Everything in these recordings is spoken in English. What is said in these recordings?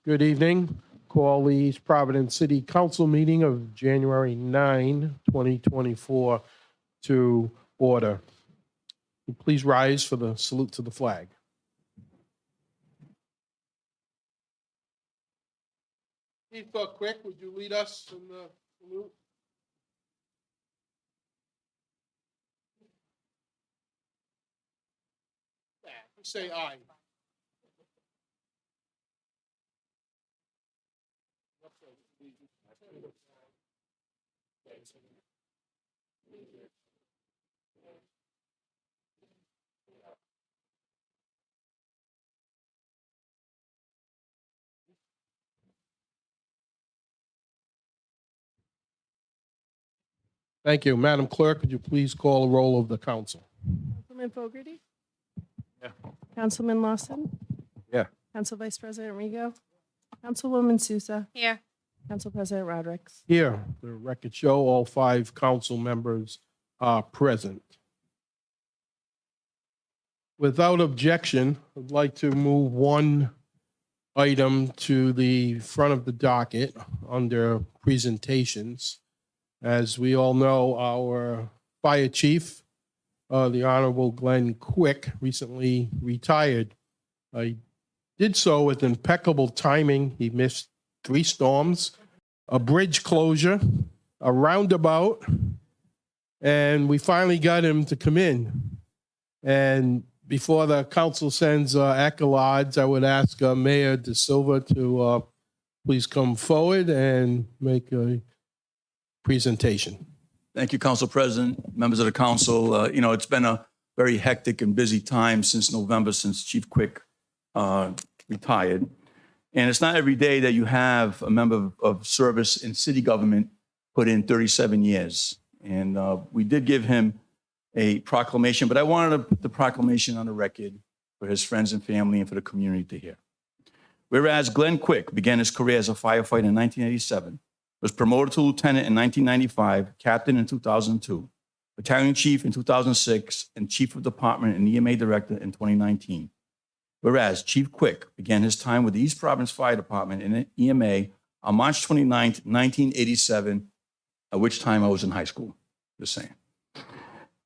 Good evening. Call the East Providence City Council meeting of January 9, 2024 to order. Please rise for the salute to the flag. Chief Quick, would you lead us in the salute? Say aye. Thank you. Madam Clerk, could you please call the roll of the council? Councilman Fogarty? Yeah. Councilman Lawson? Yeah. Council Vice President Rigo? Councilwoman Sousa? Here. Council President Rodrick? Here, the record show all 5 council members are present. Without objection, I'd like to move one item to the front of the docket under presentations. As we all know, our fire chief, the Honorable Glenn Quick, recently retired. He did so with impeccable timing. He missed 3 storms, a bridge closure, a roundabout, and we finally got him to come in. And before the council sends accolades, I would ask Mayor De Silva to please come forward and make a presentation. Thank you, Council President, members of the council. It's been a very hectic and busy time since November, since Chief Quick retired. And it's not every day that you have a member of service in city government put in 37 years. And we did give him a proclamation, but I wanted to put the proclamation on the record for his friends and family and for the community to hear. Whereas Glenn Quick began his career as a firefighter in 1987, was promoted to lieutenant in 1995, captain in 2002, battalion chief in 2006, and chief of department and EMA director in 2019. Whereas Chief Quick began his time with the East Providence Fire Department in EMA on March 29, 1987, at which time I was in high school, just saying.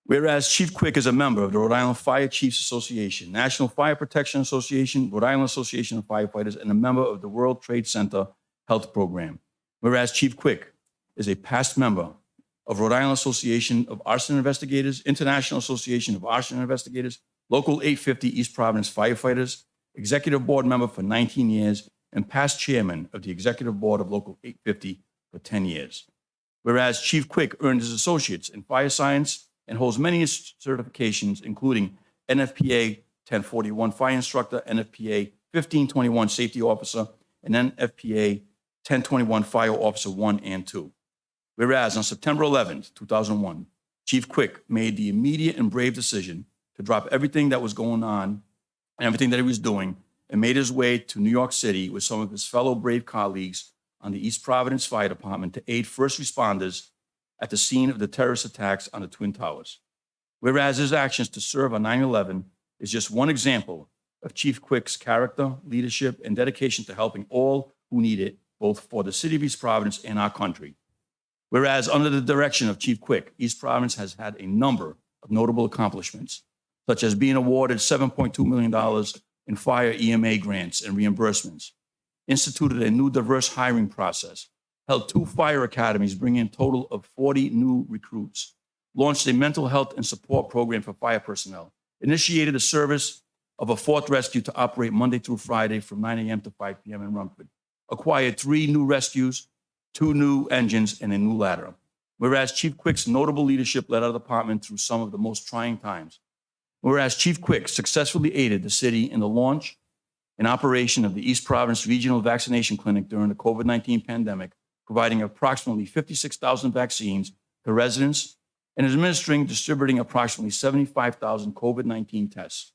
Whereas Chief Quick is a member of the Rhode Island Fire Chiefs Association, National Fire Protection Association, Rhode Island Association of Firefighters, and a member of the World Trade Center Health Program. Whereas Chief Quick is a past member of Rhode Island Association of Arson Investigators, International Association of Arson Investigators, Local 850 East Providence Firefighters, executive board member for 19 years, and past chairman of the executive board of Local 850 for 10 years. Whereas Chief Quick earned his associates in fire science and holds many certifications, including NFPA 1041 fire instructor, NFPA 1521 safety officer, and NFPA 1021 Fire Officer 1 and 2. Whereas on September 11th, 2001, Chief Quick made the immediate and brave decision to drop everything that was going on and everything that he was doing and made his way to New York City with some of his fellow brave colleagues on the East Providence Fire Department to aid first responders at the scene of the terrorist attacks on the Twin Towers. Whereas his actions to serve on 9/11 is just one example of Chief Quick's character, leadership, and dedication to helping all who need it, both for the city of East Providence and our country. Whereas under the direction of Chief Quick, East Providence has had a number of notable accomplishments, such as being awarded $7.2 million in fire EMA grants and reimbursements, instituted a new diverse hiring process, held 2 fire academies, bringing in a total of 40 new recruits, launched a mental health and support program for fire personnel, initiated the service of a 4th rescue to operate Monday through Friday from 9 a.m. to 5 p.m. in Rumford, acquired 3 new rescues, 2 new engines, and a new ladder. Whereas Chief Quick's notable leadership led our department through some of the most trying times. Whereas Chief Quick successfully aided the city in the launch and operation of the East Providence Regional Vaccination Clinic during the COVID-19 pandemic, providing approximately 56,000 vaccines to residents and is distributing approximately 75,000 COVID-19 tests.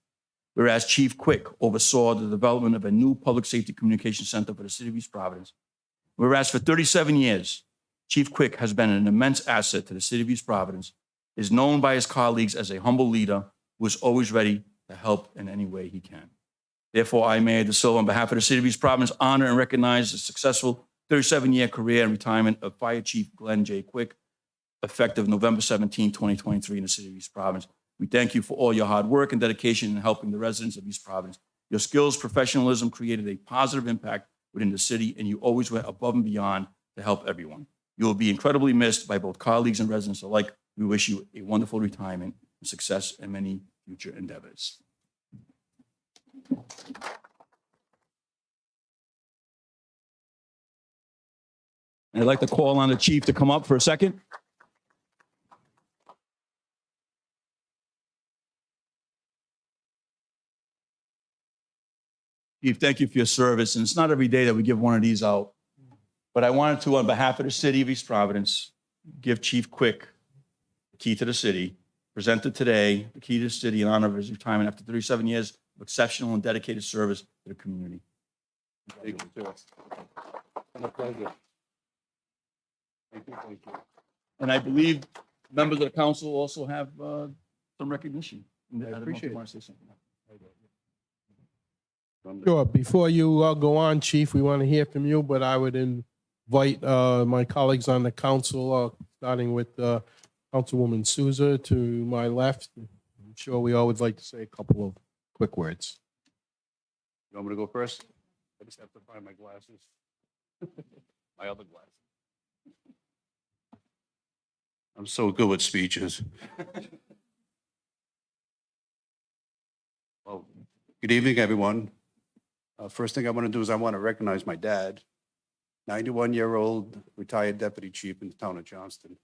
Whereas Chief Quick oversaw the development of a new public safety communication center for the city of East Providence. Whereas for 37 years, Chief Quick has been an immense asset to the city of East Providence, is known by his colleagues as a humble leader who is always ready to help in any way he can. Therefore, I, Mayor De Silva, on behalf of the City of East Providence, honor and recognize the successful 37-year career and retirement of Fire Chief Glenn J. Quick, effective November 17, 2023, in the City of East Providence. We thank you for all your hard work and dedication in helping the residents of East Providence. Your skills, professionalism created a positive impact within the city, and you always went above and beyond to help everyone. You will be incredibly missed by both colleagues and residents alike. We wish you a wonderful retirement and success in many future endeavors. And I'd like to call on the chief to come up for a second. Chief, thank you for your service. And it's not every day that we give one of these out. But I wanted to, on behalf of the City of East Providence, give Chief Quick the key to the city, presented today the key to the city in honor of his retirement after 37 years of exceptional and dedicated service to the community. Thank you, sir. It's been a pleasure. Thank you, thank you. And I believe members of the council also have some recognition. I don't know if you appreciate it. want to say something. Sure. Before you go on, Chief, we want to hear from you, but I would invite my colleagues on the council, starting with Councilwoman Souza to my left. I'm sure we all would like to say a couple of quick words. You want me to go first? I just have to find my glasses. My other glasses. I'm so good with speeches. Well, good evening, everyone. First thing I want to do is I want to recognize my dad, 91-year-old retired deputy chief in the town of Johnston.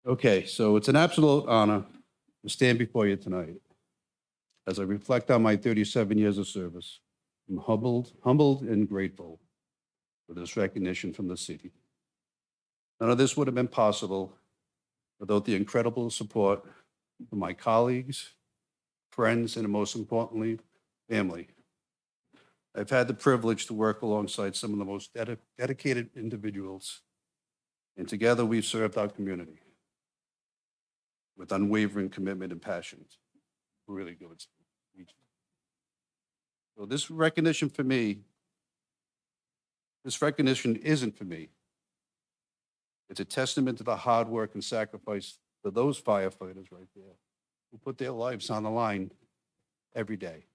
Okay, so it's an absolute honor to stand before you tonight. As I reflect on my 37 years of service, I'm humbled and grateful for this recognition from the city. None of this would have been possible without the incredible support from my colleagues, friends, and most importantly, family. I've had the privilege to work alongside some of the most dedicated individuals, and together we've served our community with unwavering commitment and passion. Really good. So this recognition isn't for me. It's a testament to the hard work and sacrifice for those firefighters right there who put their lives on the line every day.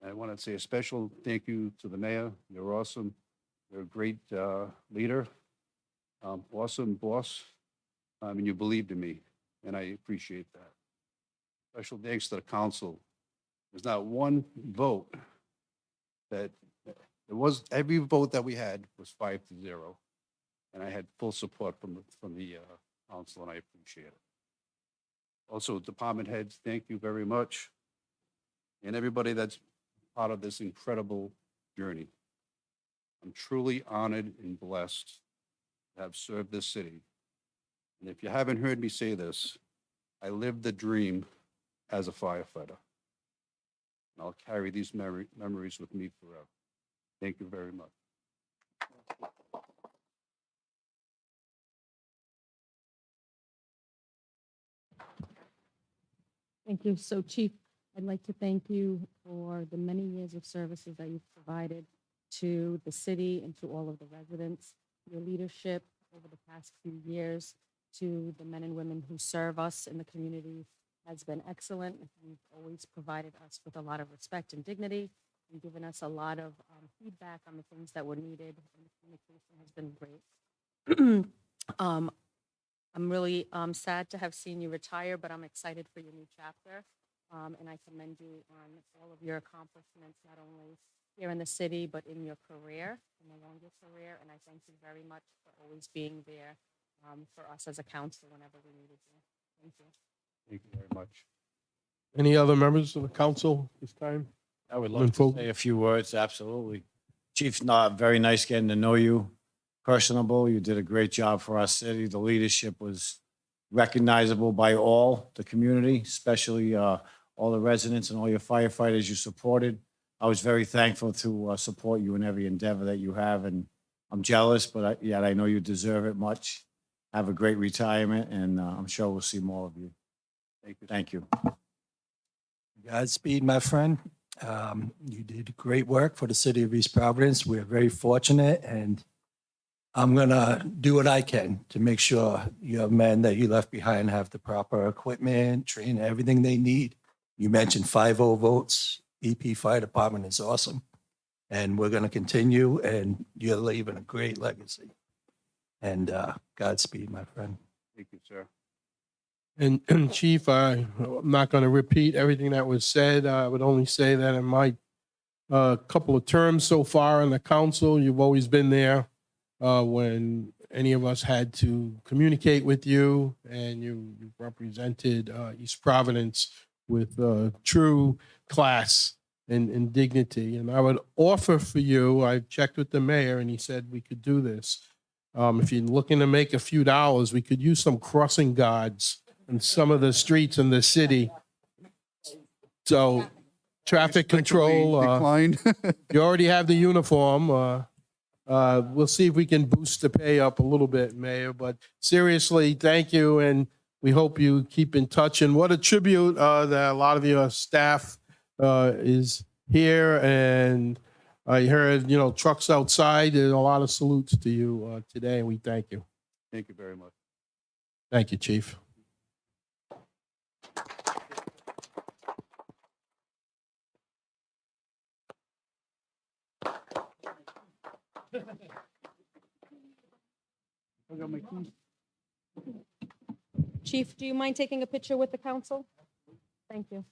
And I want to say a special thank you to the mayor. You're awesome. You're a great leader, awesome boss, and you believed in me, and I appreciate that. Special thanks to the council. There's not one vote that, every vote that we had was 5-0. And I had full support from the council, and I appreciate it. Also, department heads, thank you very much. And everybody that's part of this incredible journey. I'm truly honored and blessed to have served this city. And if you haven't heard me say this, I lived the dream as a firefighter. And I'll carry these memories with me forever. Thank you very much. Thank you. So Chief, I'd like to thank you for the many years of services that you've provided to the city and to all of the residents. Your leadership over the past few years to the men and women who serve us in the community has been excellent. You've always provided us with a lot of respect and dignity and given us a lot of feedback on the things that were needed, and the communication has been great. I'm really sad to have seen you retire, but I'm excited for your new chapter. And I commend you on all of your accomplishments, not only here in the city, but in your career, in a longer career. And I thank you very much for always being there for us as a council whenever we needed you. Thank you. Thank you very much. Any other members of the council this time? I would Lynn love to Fogel? say a few words, absolutely. Chief, very nice getting to know you, personable. You did a great job for our city. The leadership was recognizable by all the community, especially all the residents and all your firefighters you supported. I was very thankful to support you in every endeavor that you have, and I'm jealous, but yet I know you deserve it much. Have a great retirement, and I'm sure we'll see more of you. Thank you. Thank you. Godspeed, my friend. You did great work for the city of East Providence. We're very fortunate, and I'm gonna do what I can to make sure your men that you left behind have the proper equipment, training, everything they need. You mentioned 5-0 votes. EP Fire Department is awesome. And we're gonna continue, and you're leaving a great legacy. And Godspeed, my friend. Thank you, sir. And Chief, I'm not going to repeat everything that was said. I would only say that in my couple of terms so far on the council, you've always been there when any of us had to communicate with you, and you represented East Providence with true class and dignity. And I would offer for you, I checked with the mayor and he said we could do this. If you're looking to make a few dollars, we could use some crossing guards in some of the streets in the city. So traffic control, Declined. you already have the uniform. We'll see if we can boost the pay up a little bit, Mayor. But seriously, thank you, and we hope you keep in touch. And what a tribute that a lot of your staff is here. And I heard, trucks outside, and a lot of salutes to you today, and we thank you. Thank you very much. Thank you, Chief. Chief, do you mind taking a picture with the council? Thank you.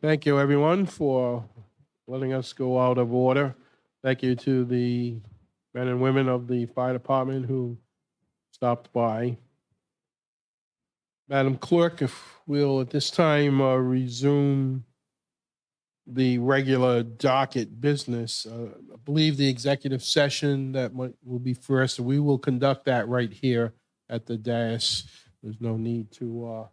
Thank you, everyone, for letting us go out of order. Thank you to the men and women of the fire department who stopped by. Madam Clerk, if we'll at this time resume the regular docket business, I believe the executive session that will be first, we will conduct that right here at the dais. There's no need to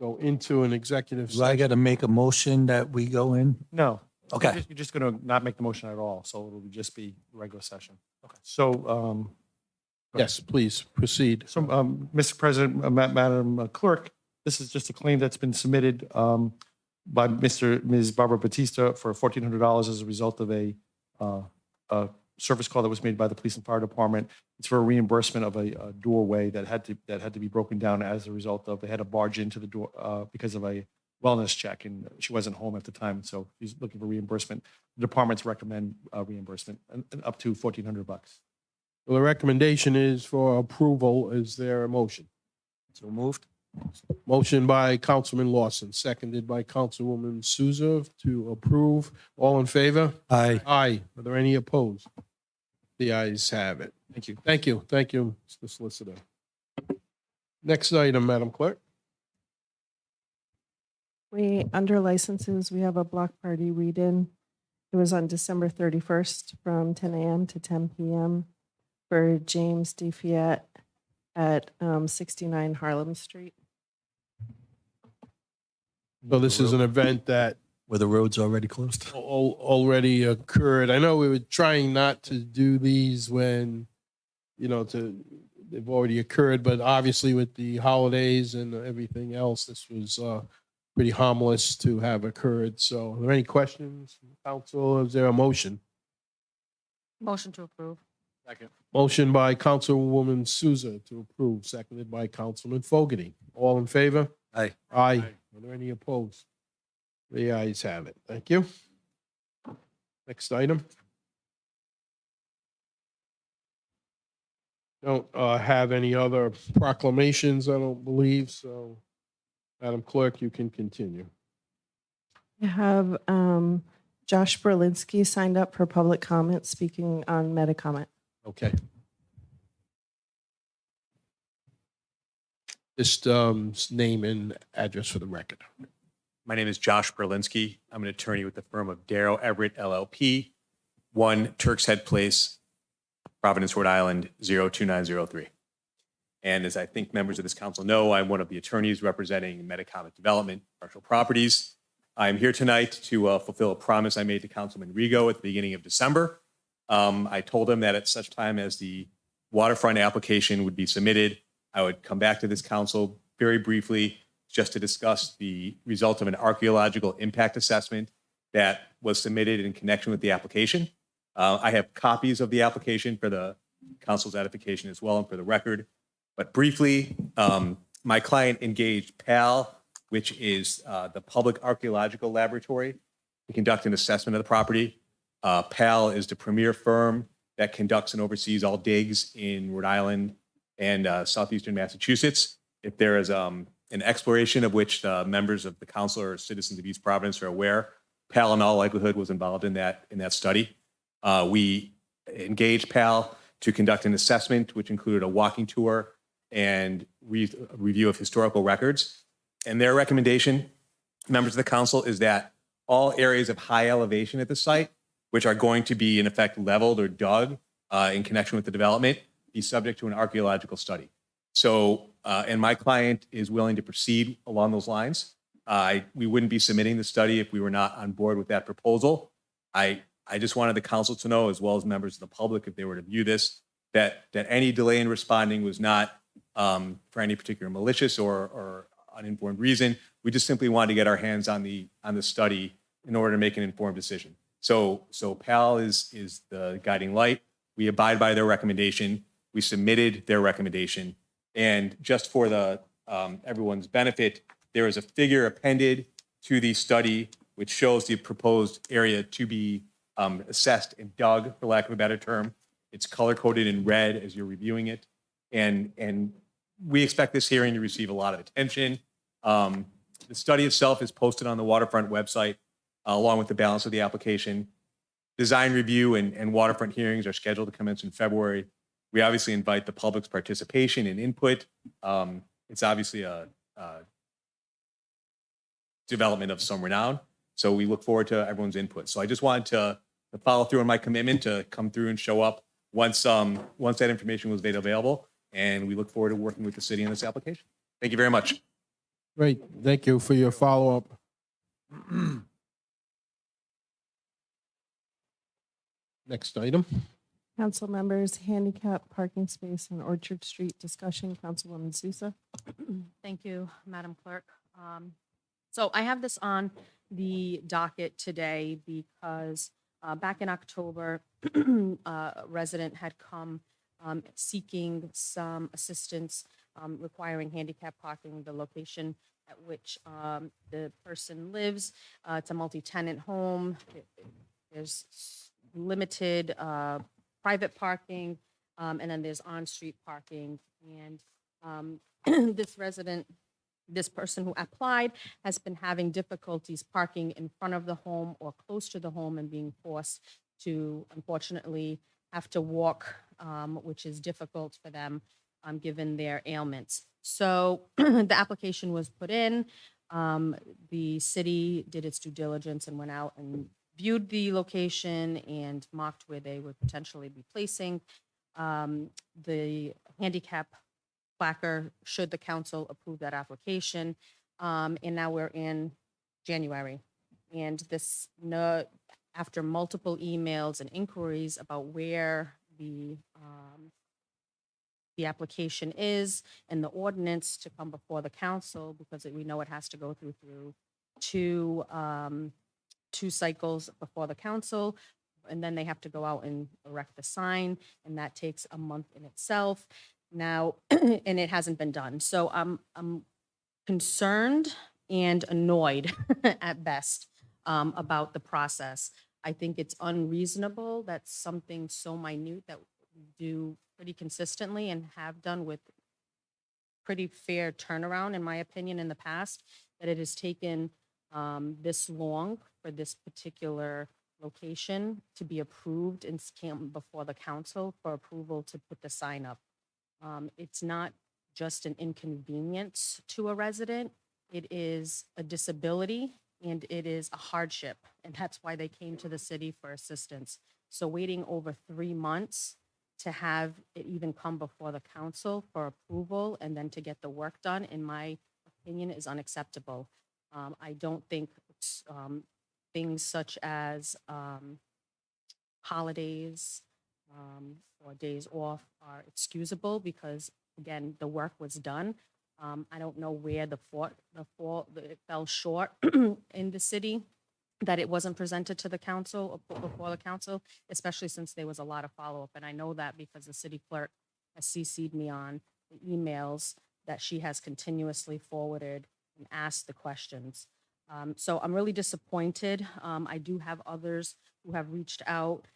go into an executive Do I session. got to make a motion that we go in? No. Okay. You're just going to not make the motion at all, so it'll just be regular session. Okay. So, Yes, please proceed. Mr. President, Madam Clerk, this is just a claim that's been submitted by Ms. Barbara Batista for $1,400 as a result of a service call that was made by the police and fire department. It's for a reimbursement of a doorway that had to be broken down as a result of, they had to barge into the door because of a wellness check, and she wasn't home at the time, so he's looking for reimbursement. The departments recommend reimbursement and up to $1,400. Well, the recommendation is for approval. Is there a motion? So moved. Motion by Councilman Lawson, seconded by Councilwoman Souza to approve. All in favor? Aye. Aye. Are there any opposed? The ayes have it. Thank you. Thank you. Thank you, Mr. Solicitor. Next item, Madam Clerk. Under licenses, we have a block party read-in. It was on December 31st from 10 a.m. to 10 p.m. for James D. Fiat at 69 Harlem Street. So this is an event that Were the roads already closed? already occurred. I know we were trying not to do these when, they've already occurred, but obviously with the holidays and everything else, this was pretty harmless to have occurred. So are there any questions, council? Is there a motion? Motion to approve. Second. Motion by Councilwoman Souza to approve, seconded by Councilman Fogarty. All in favor? Aye. Aye. Are there any opposed? The ayes have it. Thank you. Next item. Don't have any other proclamations, I don't believe, so Madam Clerk, you can continue. I have Josh Berlinski signed up for public comment, speaking on Metacomment. Okay. Just name and address for the record. My name is Josh Berlinski. I'm an attorney with the firm of Darrow Everett LLP, 1 Turk's Head Place, Providence, Rhode Island, 02903. And as I think members of this council know, I'm one of the attorneys representing Metacomet Development, Commercial Properties. I'm here tonight to fulfill a promise I made to Councilman Rigo at the beginning of December. I told him that at such time as the waterfront application would be submitted, I would come back to this council very briefly just to discuss the result of an archaeological impact assessment that was submitted in connection with the application. I have copies of the application for the council's edification as well and for the record. But briefly, my client engaged PAL, which is the Public Archaeological Laboratory, to conduct an assessment of the property. PAL is the premier firm that conducts and oversees all digs in Rhode Island and southeastern Massachusetts. If there is an exploration of which the members of the council or citizens of East Providence are aware, PAL in all likelihood was involved in that study. We engaged PAL to conduct an assessment, which included a walking tour and review of historical records. And their recommendation, members of the council, is that all areas of high elevation at the site, which are going to be in effect leveled or dug in connection with the development, be subject to an archaeological study. So, and my client is willing to proceed along those lines. We wouldn't be submitting the study if we were not on board with that proposal. I just wanted the council to know, as well as members of the public, if they were to view this, that any delay in responding was not for any particular malicious or uninformed reason. We just simply wanted to get our hands on the study in order to make an informed decision. So PAL is the guiding light. We abide by their recommendation. We submitted their recommendation. And just for the everyone's benefit, there is a figure appended to the study which shows the proposed area to be assessed and dug, for lack of a better term. It's color-coded in red as you're reviewing it. And we expect this hearing to receive a lot of attention. The study itself is posted on the waterfront website along with the balance of the application. Design review and waterfront hearings are scheduled to commence in February. We obviously invite the public's participation and input. It's obviously a development of some renown. So we look forward to everyone's input. So I just wanted to follow through on my commitment to come through and show up once that information was made available. And we look forward to working with the city on this application. Thank you very much. Great, thank you for your follow-up. Next item. Council members, handicap parking space on Orchard Street discussion. Councilwoman Sousa. Thank you, Madam Clerk. So I have this on the docket today because back in October, a resident had come seeking some assistance requiring handicap parking, the location at which the person lives. It's a multi-tenant home. There's limited private parking, and then there's on-street parking. And this person who applied has been having difficulties parking in front of the home or close to the home and being forced to, unfortunately, have to walk, which is difficult for them given their ailments. So the application was put in. The city did its due diligence and went out and viewed the location and marked where they would potentially be placing the handicap placard should the council approve that application. And now we're in January. And this, after multiple emails and inquiries about where the application is and the ordinance to come before the council, because we know it has to go through two cycles before the council, and then they have to go out and erect the sign, and that takes a month in itself now, and it hasn't been done. So I'm concerned and annoyed at best about the process. I think it's unreasonable that something so minute that we do pretty consistently and have done with pretty fair turnaround, in my opinion, in the past, that it has taken this long for this particular location to be approved and come before the council for approval to put the sign up. It's not just an inconvenience to a resident. It is a disability and it is a hardship. And that's why they came to the city for assistance. So waiting over 3 months to have it even come before the council for approval and then to get the work done, in my opinion, is unacceptable. I don't think things such as holidays or days off are excusable because, again, the work was done. I don't know where it fell short in the city, that it wasn't presented to the council or put before the council, especially since there was a lot of follow-up. And I know that because the city clerk has CC'd me on the emails that she has continuously forwarded and asked the questions. So I'm really disappointed. I do have others who have reached out,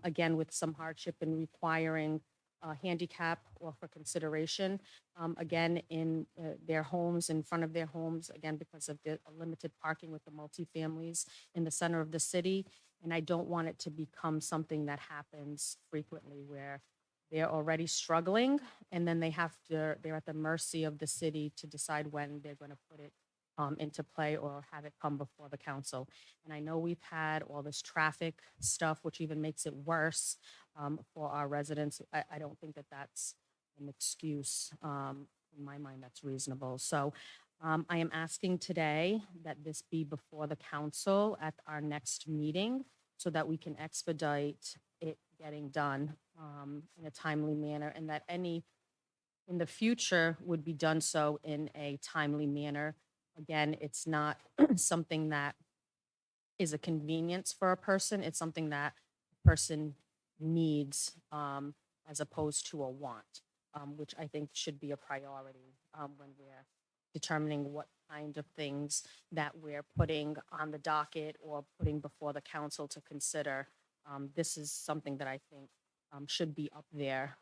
again, with some hardship in requiring handicap or for consideration, again, in their homes, in front of their homes, again, because of the limited parking with the multifamilies in the center of the city. And I don't want it to become something that happens frequently where they're already struggling and then they're at the mercy of the city to decide when they're going to put it into play or have it come before the council. And I know we've had all this traffic stuff, which even makes it worse for our residents. I don't think that that's an excuse. In my mind, that's reasonable. So I am asking today that this be before the council at our next meeting so that we can expedite it getting done in a timely manner, and that any in the future would be done so in a timely manner. Again, it's not something that is a convenience for a person. It's something that a person needs as opposed to a want, which I think should be a priority when we're determining what kind of things that we're putting on the docket or putting before the council to consider. This is something that I think should be up there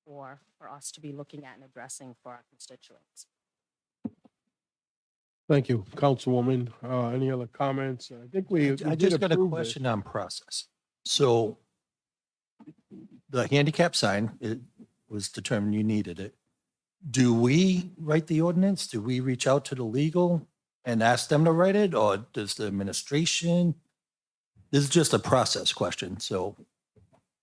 for us to be looking at and addressing for our constituents. Thank you, Councilwoman. Any other comments? I think we I did just got a approve it. question on process. So the handicap sign, it was determined you needed it. Do we write the ordinance? Do we reach out to the legal and ask them to write it, or does the administration? This is just a process question, so.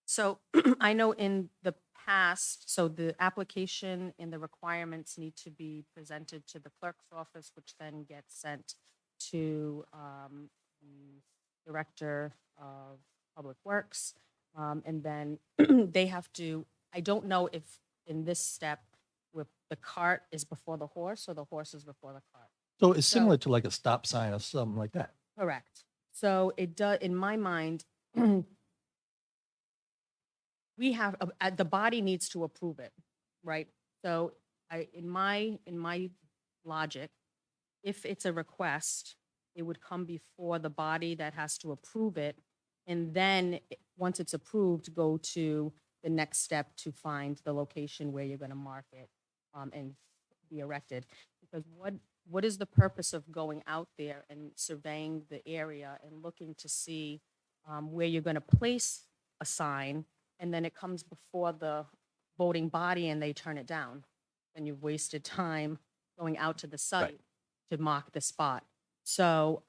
So I know in the past, so the application and the requirements need to be presented to the clerk's office, which then gets sent to the Director of Public Works. And then they have to, I don't know if in this step, with the cart is before the horse or the horse is before the cart. So it's So- similar to like a stop sign or something like that. Correct. So it does, in my mind, we have, the body needs to approve it, right? So in my logic, if it's a request, it would come before the body that has to approve it. And then, once it's approved, go to the next step to find the location where you're going to mark it and be erected. Because what is the purpose of going out there and surveying the area and looking to see where you're going to place a sign, and then it comes before the voting body and they turn it down? Then you've wasted time going out to the site to mark the spot. So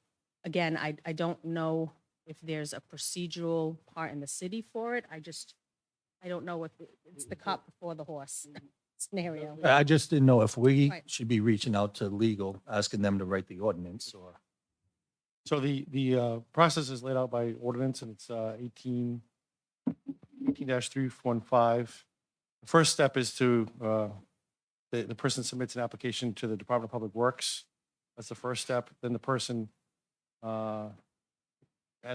again, I don't know if there's a procedural part in the city for it. I don't know if it's the cart before the horse scenario. I just didn't know if we Right. should be reaching out to legal, asking them to write the ordinance or. So the process is laid out by ordinance, and it's 18-315. The first step is to, the person submits an application to the Department of Public Works. That's the first step. Then the person has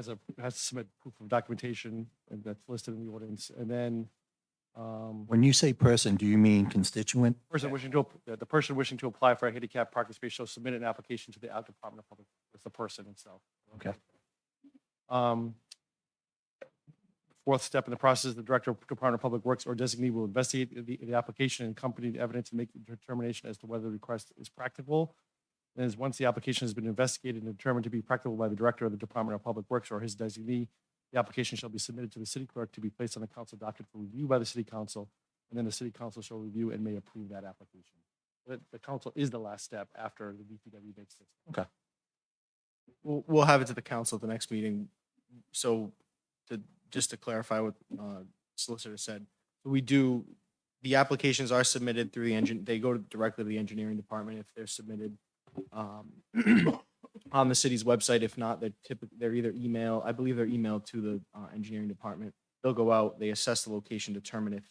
to submit proof of documentation, and that's listed in the ordinance. And then When you say person, do you mean constituent? the person wishing to apply for a handicap parking space shall submit an application to the Department of Public, it's the person itself. Okay. Fourth step in the process, the Director of Department of Public Works or designee will investigate the application and accompany evidence and make a determination as to whether the request is practicable. And as once the application has been investigated and determined to be practicable by the Director of the Department of Public Works or his designee, the application shall be submitted to the city clerk to be placed on the council docket for review by the city council, and then the city council shall review and may approve that application. The council is the last step after the DPW makes it. Okay. We'll have it to the council at the next meeting. So just to clarify what solicitor said, the applications are submitted through the engine, they go directly to the engineering department if they're submitted on the city's website. If not, they're either I believe they're emailed to the engineering department. They'll go out, they assess the location, determine if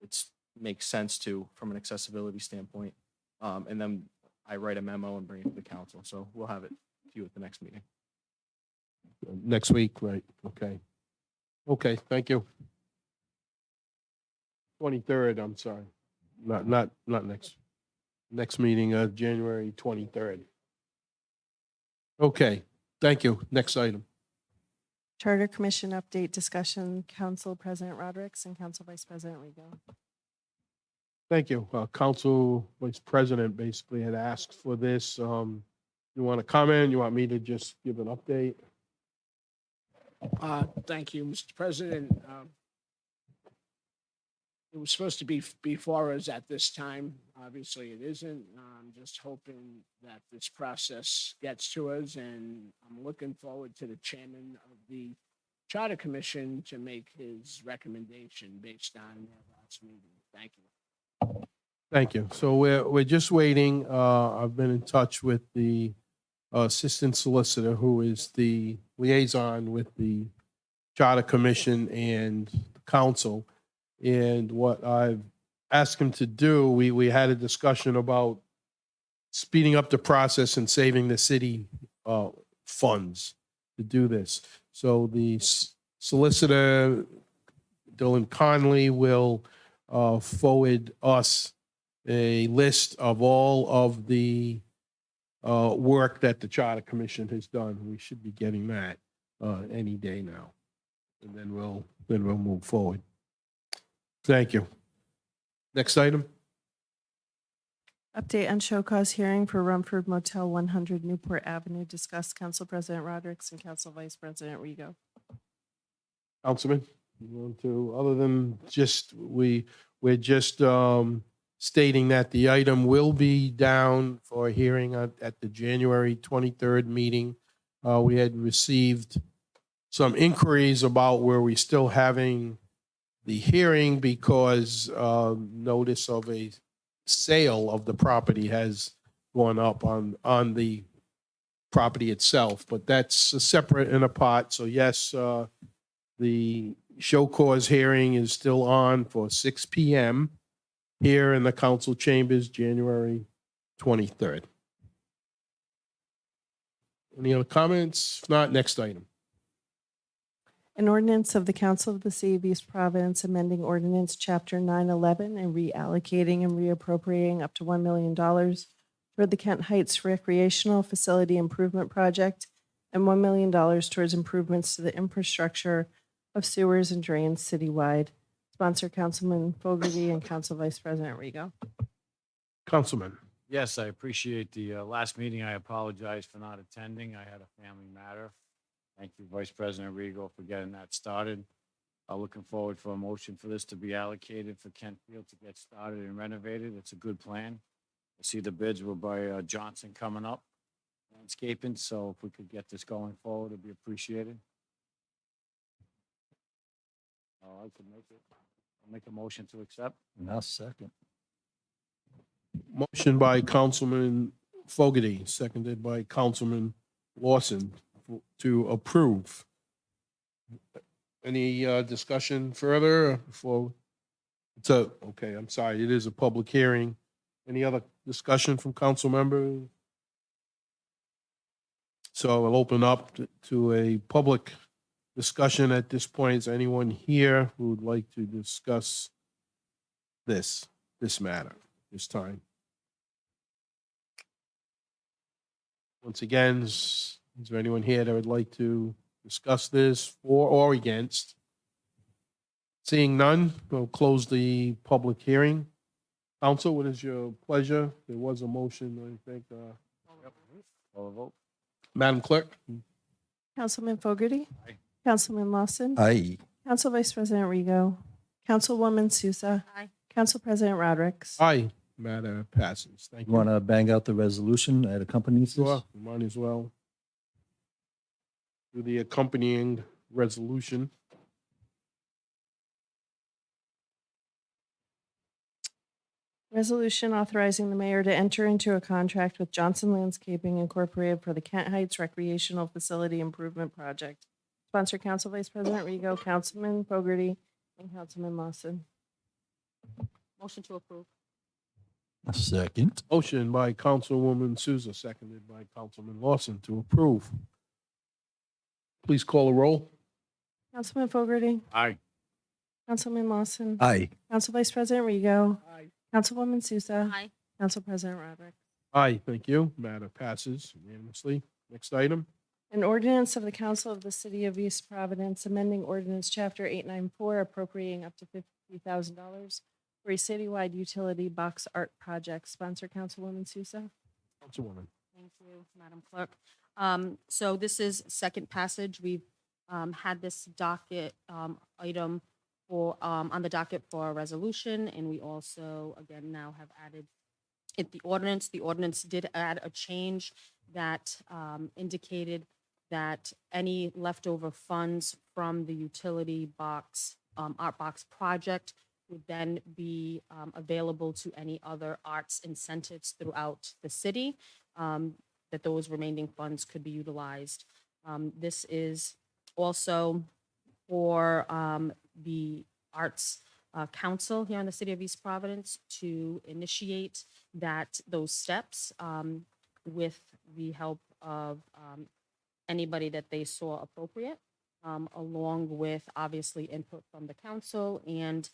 it makes sense from an accessibility standpoint. And then I write a memo and bring it to the council. So we'll have it to you at the next meeting. Next week, right? Okay. Okay, thank you. 23rd, I'm sorry. Not next meeting, January 23rd. Okay, thank you. Next item. Charter Commission update discussion, Council President Rodericks and Council Vice President Rego. Thank you. Council Vice President basically had asked for this. You want to comment? You want me to just give an update? Thank you, Mr. President. It was supposed to be before us at this time. Obviously, it isn't. I'm just hoping that this process gets to us, and I'm looking forward to the chairman of the Charter Commission to make his recommendation based on their last meeting. Thank you. Thank you. So we're just waiting. I've been in touch with the assistant solicitor, who is the liaison with the Charter Commission and the council. And what I've asked him to do, we had a discussion about speeding up the process and saving the city funds to do this. So the solicitor, Dylan Conley, will forward us a list of all of the work that the Charter Commission has done. We should be getting that any day now. And then we'll move forward. Thank you. Next item. Update on show cause hearing for Rumford Motel 100 Newport Avenue. Discussed Council President Rodericks and Council Vice President Rego. Councilman, you want to, other than just, we're just stating that the item will be down for a hearing at the January 23rd meeting. We had received some inquiries about where we still having the hearing because notice of a sale of the property has gone up on the property itself, but that's separate and apart. So yes, the show cause hearing is still on for 6 PM here in the council chambers, January 23rd. Any other comments? If not, next item. An ordinance of the Council of the City of East Providence amending ordinance chapter 911 and reallocating and reappropriating up to $1 million toward the Kent Heights Recreational Facility Improvement Project and $1 million towards improvements to the infrastructure of sewers and drains citywide. Sponsor Councilman Fogarty and Council Vice President Rego. Councilman. Yes, I appreciate the last meeting. I apologize for not attending. I had a family matter. Thank you, Vice President Rego, for getting that started. Looking forward for a motion for this to be allocated for Kent Field to get started and renovated. It's a good plan. I see the bids were by Johnson coming up, landscaping, so if we could get this going forward, it'd be appreciated. I could make it. I'll make a motion to accept. And I'll second. Motion by Councilman Fogarty, seconded by Councilman Lawson to approve. Any discussion further before? Okay, I'm sorry, it is a public hearing. Any other discussion from council members? So I'll open up to a public discussion at this point. Is anyone here who would like to discuss this matter this time? Once again, is there anyone here that would like to discuss this for or against? Seeing none, we'll close the public hearing. Council, what is your pleasure? There was a motion, I think. Call a vote. Madam Clerk? Councilman Fogarty. Aye. Councilman Lawson. Aye. Council Vice President Rego. Councilwoman Sousa. Aye. Council President Rodrick. Aye. Matter passes. Thank You you. want to bang out the resolution that accompanies this? Sure, might as well. Do the accompanying resolution. Resolution authorizing the mayor to enter into a contract with Johnson Landscaping Incorporated for the Kent Heights Recreational Facility Improvement Project. Sponsor Council Vice President Rego, Councilman Fogarty, and Councilman Lawson. Motion to approve. A second. Motion by Councilwoman Souza, seconded by Councilman Lawson to approve. Please call a roll. Councilman Fogarty, Aye. Councilman Lawson. Aye. Council Vice President Rego, Aye. Councilwoman Sousa. Aye. Council President Rodrick. Aye, thank you. Matter passes unanimously. Next item. An ordinance of the Council of the City of East Providence amending ordinance chapter 894 appropriating up to $50,000 for a citywide utility box art project. Sponsor Councilwoman Sousa. Councilwoman. Thank you, Madam Clerk. So this is second passage. We've had this docket item for, on the docket for a resolution, and we also, again, now have added it, the ordinance. The ordinance did add a change that indicated that any leftover funds from the utility box, art box project would then be available to any other arts incentives throughout the city, that those remaining funds could be utilized. This is also for the Arts Council here in the city of East Providence to initiate those steps with the help of anybody that they saw appropriate, along with obviously input from the council and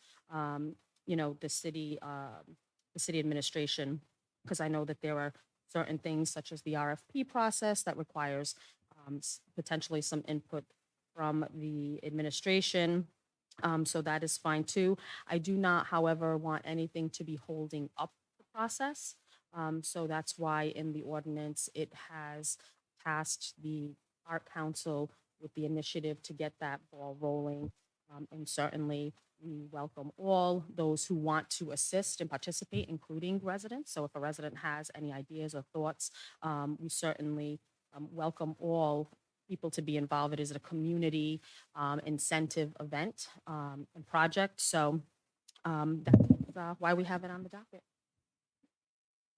the city administration, because I know that there are certain things such as the RFP process that requires potentially some input from the administration. So that is fine too. I do not, however, want anything to be holding up the process. So that's why in the ordinance, it has tasked the Art Council with the initiative to get that ball rolling. And certainly we welcome all those who want to assist and participate, including residents. So if a resident has any ideas or thoughts, we certainly welcome all people to be involved. It is a community incentive event and project. So that's why we have it on the docket.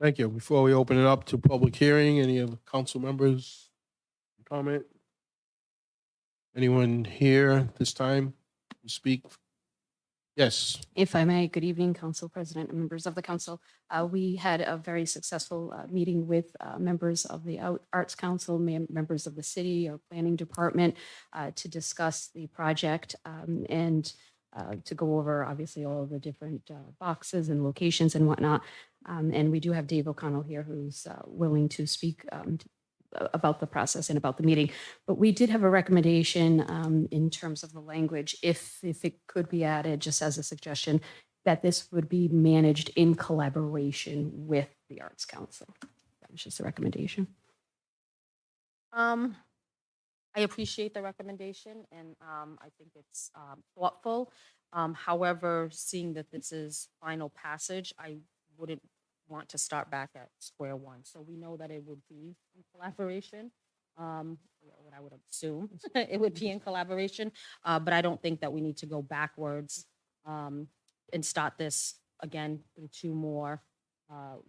Thank you. Before we open it up to public hearing, any of the council members comment? Anyone here this time to speak? Yes. If I may, good evening, Council President and members of the council. We had a very successful meeting with members of the Arts Council, members of the city, our planning department, to discuss the project and to go over, obviously, all of the different boxes and locations and whatnot. And we do have Dave O'Connell here who's willing to speak about the process and about the meeting. But we did have a recommendation in terms of the language, if it could be added, just as a suggestion, that this would be managed in collaboration with the Arts Council. That was just a recommendation. I appreciate the recommendation, and I think it's thoughtful. However, seeing that this is final passage, I wouldn't want to start back at square one. So we know that it would be in collaboration. What I would assume it would be in collaboration, but I don't think that we need to go backwards and start this again through 2 more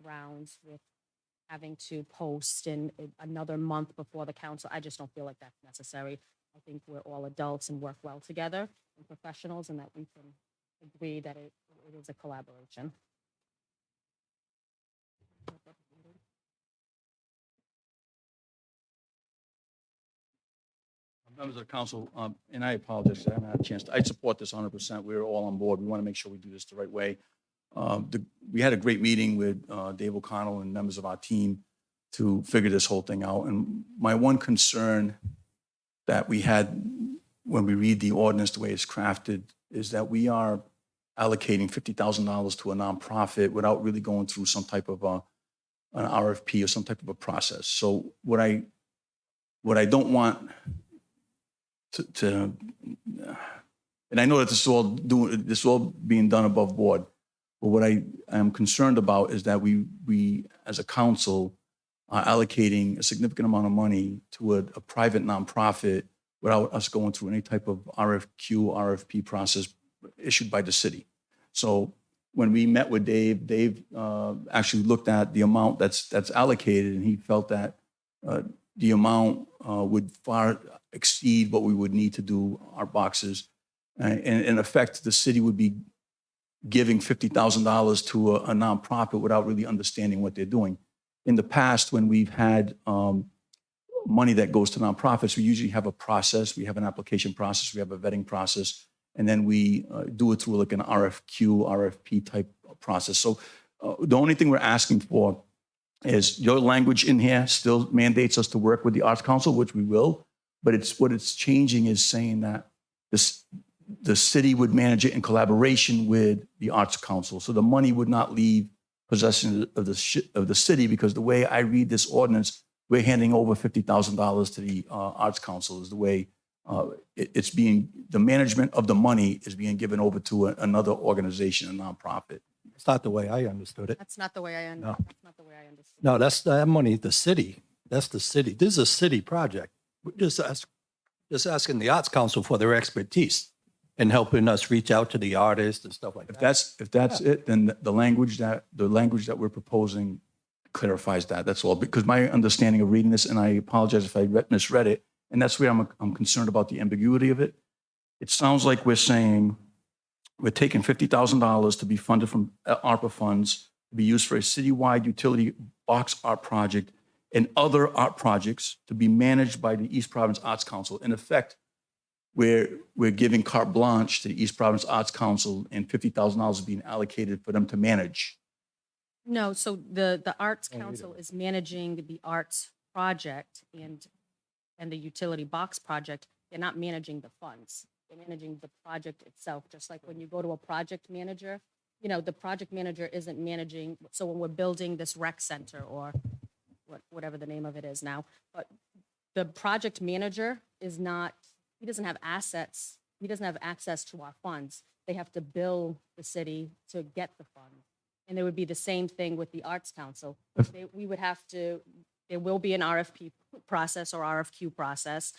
rounds with having to post in another month before the council. I just don't feel like that's necessary. I think we're all adults and work well together and professionals, and that we can agree that it is a collaboration. Members of the council, and I apologize, I haven't had a chance. I support this 100%. We're all on board. We want to make sure we do this the right way. We had a great meeting with Dave O'Connell and members of our team to figure this whole thing out. And my one concern that we had when we read the ordinance, the way it's crafted, is that we are allocating $50,000 to a nonprofit without really going through some type of an RFP or some type of a process. So what I don't want to and I know that this is all being done above board, but what I am concerned about is that we as a council are allocating a significant amount of money to a private nonprofit without us going through any type of RFQ, RFP process issued by the city. So when we met with Dave actually looked at the amount that's allocated, and he felt that the amount would far exceed what we would need to do our boxes. And in effect, the city would be giving $50,000 to a nonprofit without really understanding what they're doing. In the past, when we've had money that goes to nonprofits, we usually have a process. We have an application process. We have a vetting process. And then we do it through like an RFQ, RFP type process. So the only thing we're asking for is your language in here still mandates us to work with the Arts Council, which we will. But what it's changing is saying that the city would manage it in collaboration with the Arts Council. So the money would not leave possession of the city, because the way I read this ordinance, we're handing over $50,000 to the Arts Council is the way the management of the money is being given over to another organization, a nonprofit. It's not the way I understood it. That's not the way I No. That's not the way I understand. No, that's that money, the city. That's the city. This is a city project. We're just asking the Arts Council for their expertise in helping us reach out to the artists and stuff like that. If that's it, then the language that we're proposing clarifies that. That's all. Because my understanding of reading this, and I apologize if I misread it, and that's where I'm concerned about the ambiguity of it. It sounds like we're saying we're taking $50,000 to be funded from ARPA funds to be used for a citywide utility box art project and other art projects to be managed by the East Providence Arts Council. In effect, we're giving carte blanche to the East Providence Arts Council, and $50,000 is being allocated for them to manage. No, so the Arts Council is managing the arts project and the utility box project. They're not managing the funds. They're managing the project itself, just like when you go to a project manager, the project manager isn't managing. So when we're building this rec center or whatever the name of it is now, but the project manager he doesn't have assets. He doesn't have access to our funds. They have to bill the city to get the funds. And it would be the same thing with the Arts Council. There will be an RFP process or RFQ process.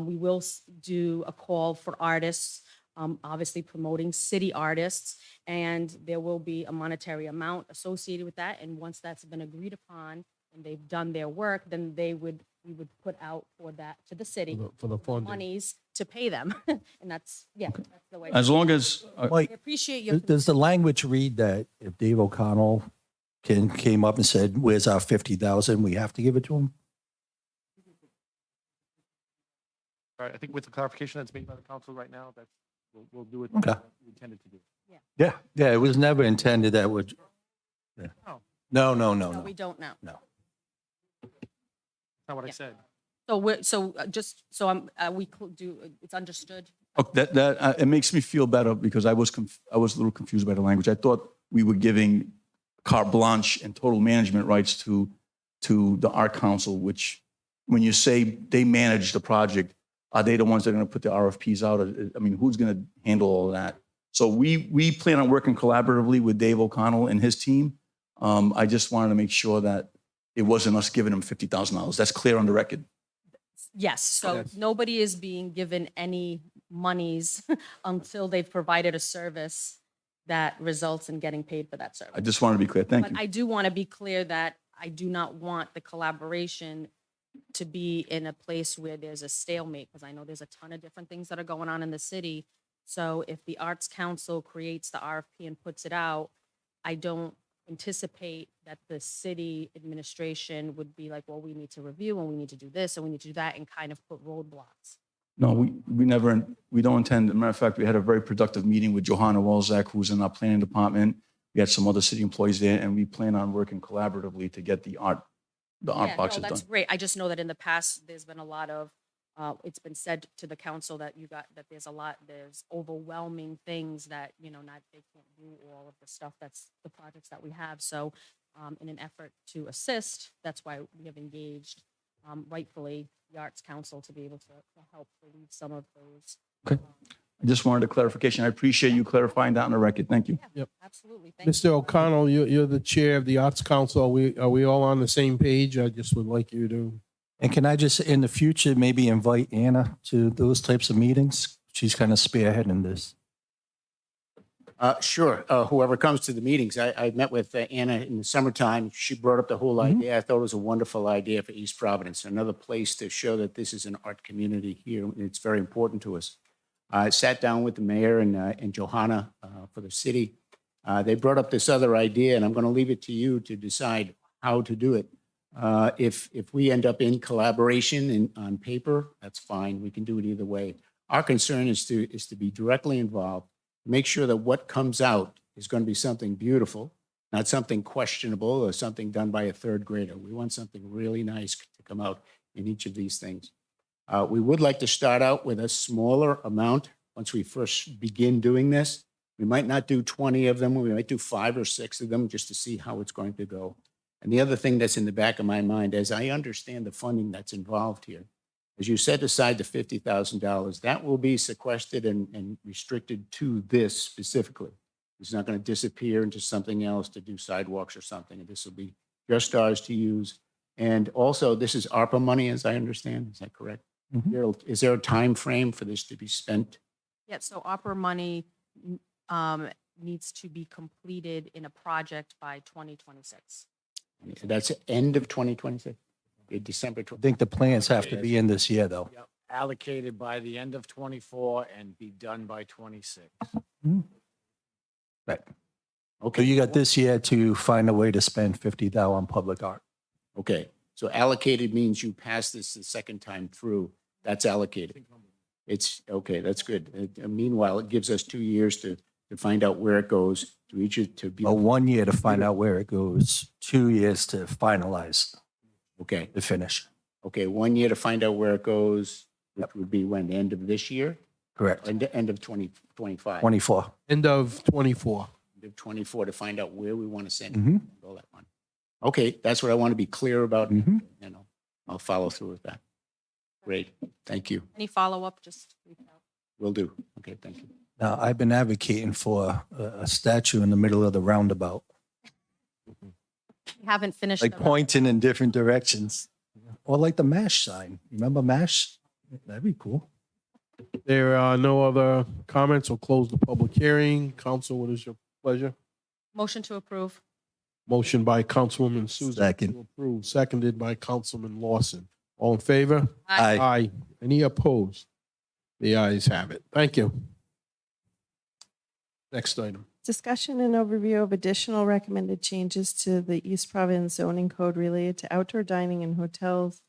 We will do a call for artists, obviously promoting city artists, and there will be a monetary amount associated with that. And once that's been agreed upon and they've done their work, then we would put out for that to the city For the funding. monies to pay them. And that's the way. As long as, I Mike, appreciate your. does the language read that if Dave O'Connell came up and said, where's our 50,000, we have to give it to him? All right, I think with the clarification that's made by the council right now, that's, we'll do it. Okay. we intended to do. Yeah, yeah, it was never intended that would. Yeah. No, no, no, No, no. we don't know. No. That's not what I Yeah. said. It's understood. okay, it makes me feel better because I was a little confused by the language. I thought we were giving carte blanche and total management rights to the Art Council, which when you say they manage the project, are they the ones that are going to put the RFPs out? I mean, who's going to handle all of that? So we plan on working collaboratively with Dave O'Connell and his team. I just wanted to make sure that it wasn't us giving them $50,000. That's clear on the record. Yes, so Yes. nobody is being given any monies until they've provided a service that results in getting paid for that service. I just wanted to be clear. Thank But you. I do want to be clear that I do not want the collaboration to be in a place where there's a stalemate, because I know there's a ton of different things that are going on in the city. So if the Arts Council creates the RFP and puts it out, I don't anticipate that the city administration would be like, well, we need to review and we need to do this and we need to do that, and kind of put roadblocks. No, we don't intend. As a matter of fact, we had a very productive meeting with Johanna Walzak, who's in our planning department. We had some other city employees there, and we plan on working collaboratively to get the art Yeah, boxes no, done. that's great. I just know that in the past, there's been a lot of, it's been said to the council that there's overwhelming things that, they can't do all of the stuff the projects that we have. So in an effort to assist, that's why we have engaged rightfully the Arts Council to be able to help relieve some of those. Okay. I just wanted a clarification. I appreciate you clarifying that on the record. Thank you. Yeah, Yep. absolutely. Thank Mr. O'Connell, you're the chair of the Arts Council. Are we all on the same page? I just would like you to. And can I just, in the future, maybe invite Anna to those types of meetings? She's kind of spearheading this. Sure. Whoever comes to the meetings, I met with Anna in the summertime. She brought up the whole idea. I thought it was a wonderful idea for East Providence, another place to show that this is an art community here. And it's very important to us. I sat down with the mayor and Johanna for the city. They brought up this other idea, and I'm going to leave it to you to decide how to do it. If we end up in collaboration on paper, that's fine. We can do it either way. Our concern is to be directly involved, make sure that what comes out is going to be something beautiful, not something questionable or something done by a third grader. We want something really nice to come out in each of these things. We would like to start out with a smaller amount once we first begin doing this. We might not do 20 of them. We might do 5 or 6 of them just to see how it's going to go. And the other thing that's in the back of my mind, as I understand the funding that's involved here, as you set aside the $50,000, that will be sequestered and restricted to this specifically. It's not going to disappear into something else to do sidewalks or something. And this will be just ours to use. And also, this is ARPA money, as I understand. Is that correct? Is there a time frame for this to be spent? Yeah, so opera money needs to be completed in a project by 2026. That's end of 2026, December I 20. think the plans have to be in this year, though. Yep. Allocated by the end of 24 and be done by 26. Right. So Okay, you got this year to find a way to spend 50,000 on public art. okay. So allocated means you pass this the second time through. That's allocated. It's, okay, that's good. Meanwhile, it gives us 2 years to find out where it goes, to each of, to be, 1 year to find out where it goes, 2 years to finalize okay. the finish. Okay, 1 year to find out where it goes, which would be when, the end of this year? Correct. End of 2025? 24. End of 24. End of 24 to find out where we want to send Mhm. all that money. Okay, that's what I want to be clear about. Mhm. I'll follow through with that. Great, thank you. Any follow-up, just reach out. Will do. Okay, thank you. Now, I've been advocating for a statue in the middle of the roundabout, We haven't finished. like the- pointing in different directions. or like the MASH sign. Remember MASH? That'd be cool. There are no other comments. We'll close the public hearing. Council, what is your pleasure? Motion to approve. Motion by Councilwoman Souza. Second. To approve, seconded by Councilman Lawson. All in favor? Aye. Aye. Any opposed? The ayes have it. Thank you. Next item. Discussion and overview of additional recommended changes to the East Providence zoning code related to outdoor dining in hotels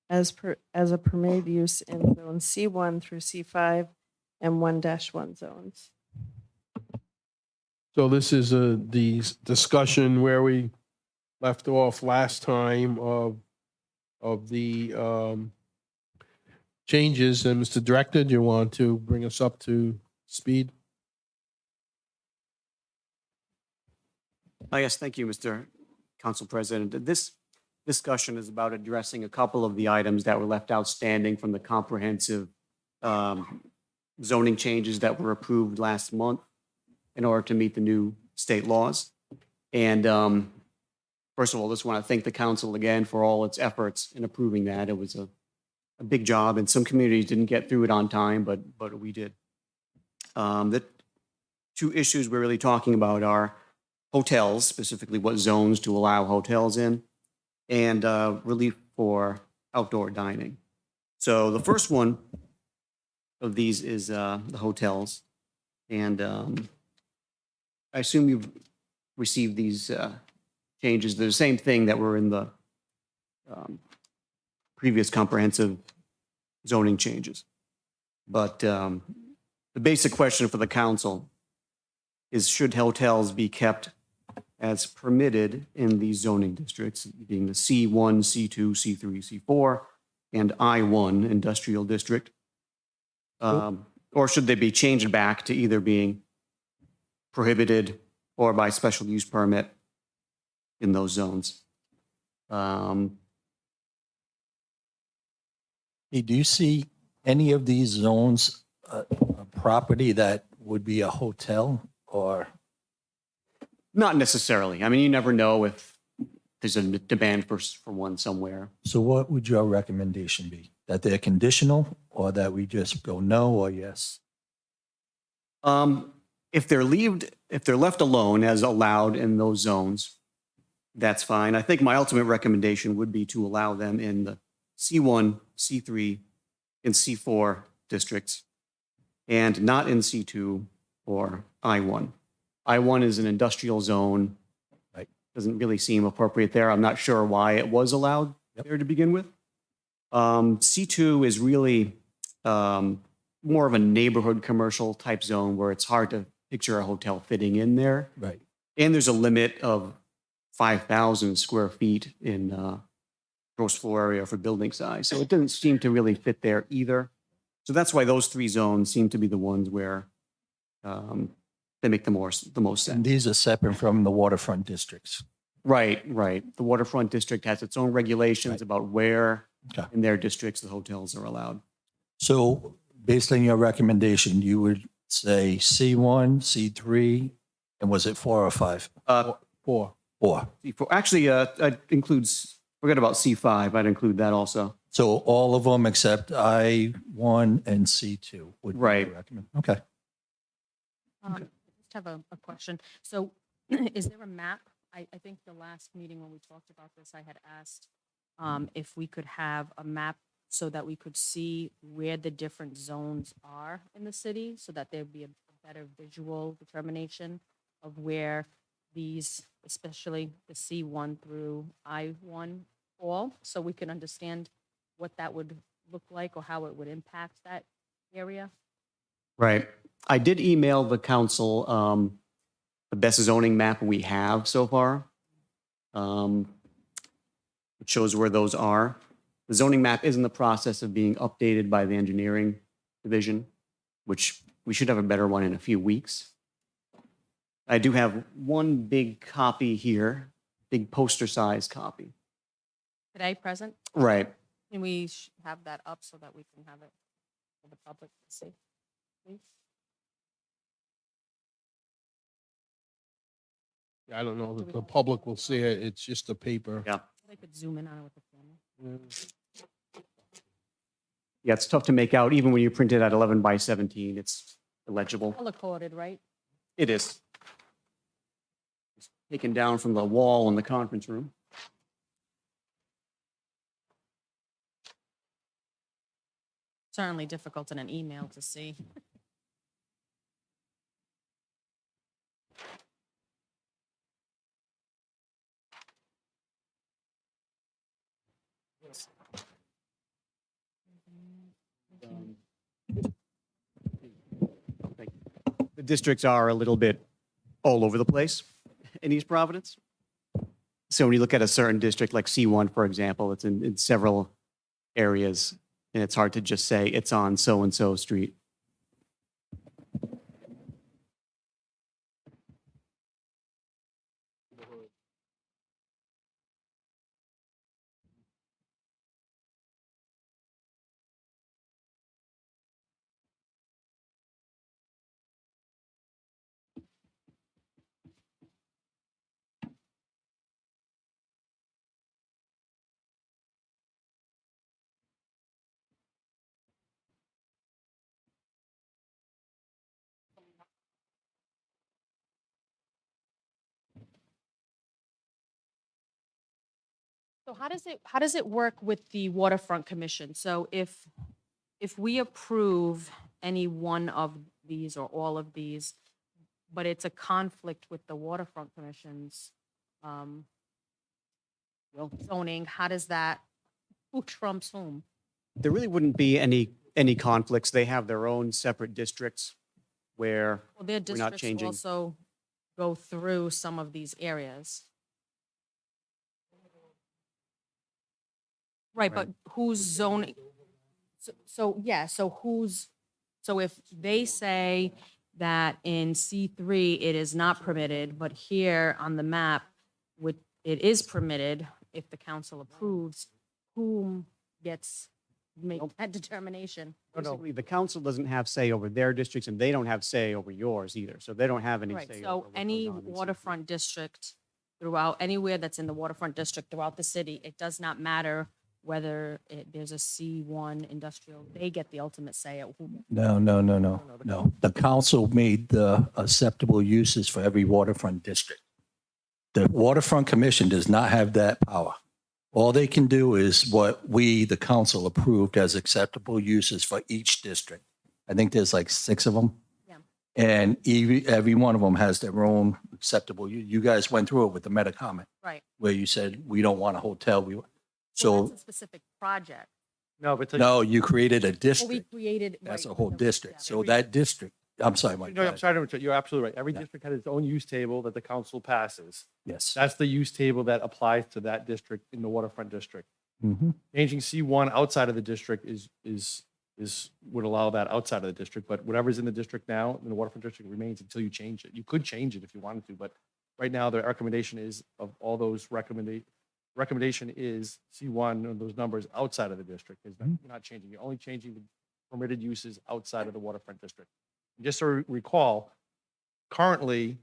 as a permitted use in zone C1 through C5 and 1-1 zones. So this is the discussion where we left off last time of the changes. And Mr. Director, do you want to bring us up to speed? Yes, thank you, Mr. Council President. This discussion is about addressing a couple of the items that were left outstanding from the comprehensive zoning changes that were approved last month in order to meet the new state laws. And first of all, I just want to thank the council again for all its efforts in approving that. It was a big job, and some communities didn't get through it on time, but we did. The two issues we're really talking about are hotels, specifically what zones to allow hotels in, and relief for outdoor dining. So the first one of these is the hotels. And I assume you've received these changes. They're the same thing that were in the previous comprehensive zoning changes. But the basic question for the council is, should hotels be kept as permitted in these zoning districts, being the C1, C2, C3, C4, and I1 industrial district? Or should they be changed back to either being prohibited or by special use permit in those zones? Hey, do you see any of these zones, a property that would be a hotel or? Not necessarily. I mean, you never know if there's a demand for one somewhere. So what would your recommendation be? That they're conditional or that we just go no or yes? If they're left alone as allowed in those zones, that's fine. I think my ultimate recommendation would be to allow them in the C1, C3, and C4 districts, and not in C2 or I1. I1 is an industrial zone. Right. Doesn't really seem appropriate there. I'm not sure why it was allowed there to begin with. C2 is really more of a neighborhood commercial type zone where it's hard to picture a hotel fitting in there. Right. And there's a limit of 5,000 square feet in gross floor area for building size. So it doesn't seem to really fit there either. So that's why those three zones seem to be the ones where they make the most And sense. these are separate from the waterfront districts. Right, right. The waterfront district has its own regulations Right. about where Okay. in their districts the hotels are allowed. So based on your recommendation, you would say C1, C3, and was it 4 or 5? Four. 4. Actually, it includes, forget about C5, I'd include that also. So all of them except I1 and C2 would be Right. your recommend. Okay. I just have a question. So is there a map? I think the last meeting when we talked about this, I had asked if we could have a map so that we could see where the different zones are in the city, so that there'd be a better visual determination of where these, especially the C1 through I1 fall, so we can understand what that would look like or how it would impact that area? Right. I did email the council the best zoning map we have so far. It shows where those are. The zoning map is in the process of being updated by the engineering division, which we should have a better one in a few weeks. I do have one big copy here, big poster size copy. Today, present? Right. Can we have that up so that we can have it for the public to see, please? I don't know that the public will see it. It's just a paper. Yeah. They could zoom in on it with the camera. Yeah, it's tough to make out, even when you print it at 11 by 17, it's illegible. Color coded, right? It is. It's taken down from the wall in the conference room. Certainly difficult in an email to see. The districts are a little bit all over the place in East Providence. So when you look at a certain district like C1, for example, it's in several areas, and it's hard to just say it's on so-and-so street. So how does it work with the Waterfront Commission? So if we approve any one of these or all of these, but it's a conflict with the Waterfront Commission's zoning, how does that, who trumps whom? There really wouldn't be any conflicts. They have their own separate districts where Well, their we're not districts changing. also go through some of these areas. Right, but who's zoning? So if they say that in C3 it is not permitted, but here on the map, it is permitted, if the council approves, whom gets, make that determination? Basically, the council doesn't have say over their districts, and they don't have say over yours either. So they don't have any Right, say. so over what any goes on in C3. waterfront district throughout, anywhere that's in the waterfront district throughout the city, it does not matter whether there's a C1 industrial, they get the ultimate say at who. No. The council made the acceptable uses for every waterfront district. The Waterfront Commission does not have that power. All they can do is what we, the council, approved as acceptable uses for each district. I think there's like 6 of them. Yeah. And every one of them has their own acceptable. You guys went through it with the meta comment Right. where you said, we don't want a hotel. So So, that's a specific project. No, but no, you created a Well, we district. created. That's right, a whole yeah, district. yeah. So that district, I'm sorry, Mike. No, I'm sorry to interrupt. You're absolutely right. Every district has its own use table that the council passes. Yes. That's the use table that applies to that district in the waterfront district. Mhm. Changing C1 outside of the district would allow that outside of the district, but whatever's in the district now, in the waterfront district remains until you change it. You could change it if you wanted to, but right now the recommendation is of all those recommendation is C1 and those numbers outside of the district. Is that you're not changing. You're only changing the permitted uses outside of the waterfront district. Just to recall, currently,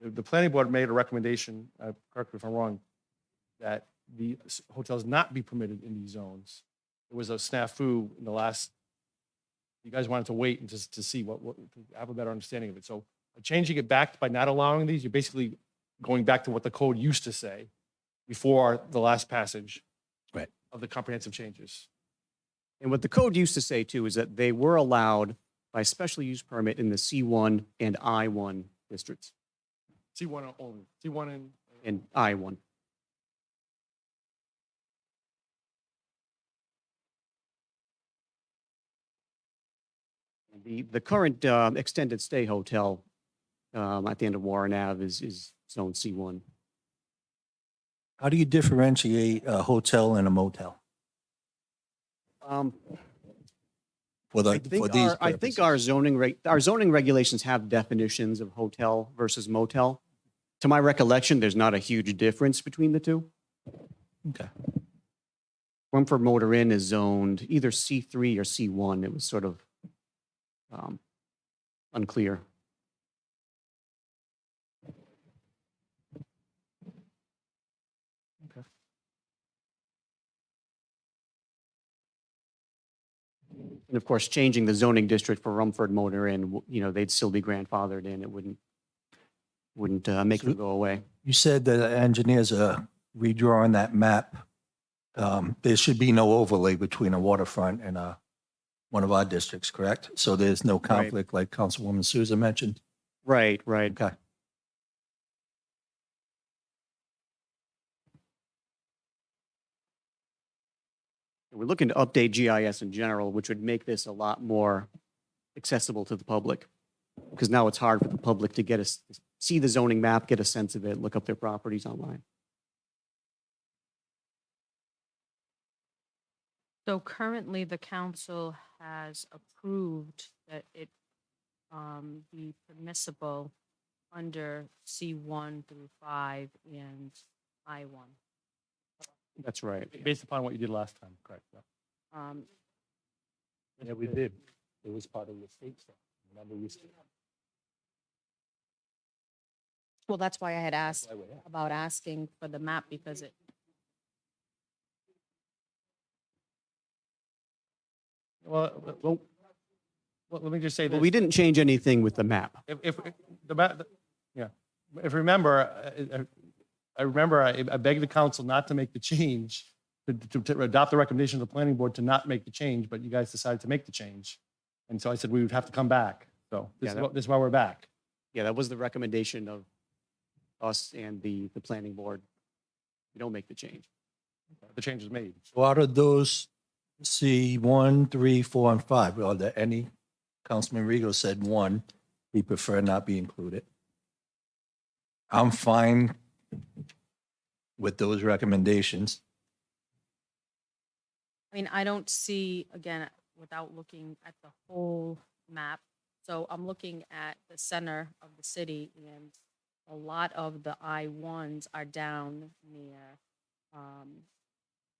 the planning board made a recommendation, correct me if I'm wrong, that the hotels not be permitted in these zones. There was a snafu in the last, you guys wanted to wait and just to see what, to have a better understanding of it. So changing it back by not allowing these, you're basically going back to what the code used to say before the last passage Right. of the comprehensive changes. And what the code used to say too is that they were allowed by special use permit in the C1 and I1 districts, C1 only, C1 and I1. The current extended stay hotel at the end of Warren Ave is zone C1. How do you differentiate a hotel and a motel? For I think these I think our zoning regulations have definitions of hotel versus motel. To my recollection, there's not a huge difference between the two. Okay. Rumford Motor Inn is zoned either C3 or C1. It was sort of unclear. And of course, changing the zoning district for Rumford Motor Inn, you know, they'd still be grandfathered in. It wouldn't make them go away. You said that the engineers are redrawing that map. There should be no overlay between a waterfront and one of our districts, correct? So there's no conflict like Councilwoman Souza mentioned? Right. Okay. We're looking to update GIS in general, which would make this a lot more accessible to the public. Because now it's hard for the public to see the zoning map, get a sense of it, look up their properties online. So currently, the council has approved that it be permissible under C1 through 5 and I1. That's right. Based upon what you did last time, correct? Yeah. Um, Yeah, we did. It was part of the state stuff. Remember we Well, that's why I had asked about asking for the map, because it, Well, let me just say Well, this. we didn't change anything with the map. If the map, yeah, if you remember, I remember I begged the council not to make the change, to adopt the recommendation of the planning board to not make the change, but you guys decided to make the change. And so I said we would have to come back. So this Yeah, is why we're back. Yeah, that was the recommendation of us and the planning board. We don't make the change. The change is made. So out of those C1, 3, 4, and 5, are there any? Councilman Rigo said 1, he preferred not be included. I'm fine with those recommendations. I mean, I don't see, again, without looking at the whole map. So I'm looking at the center of the city, and a lot of the I1s are down near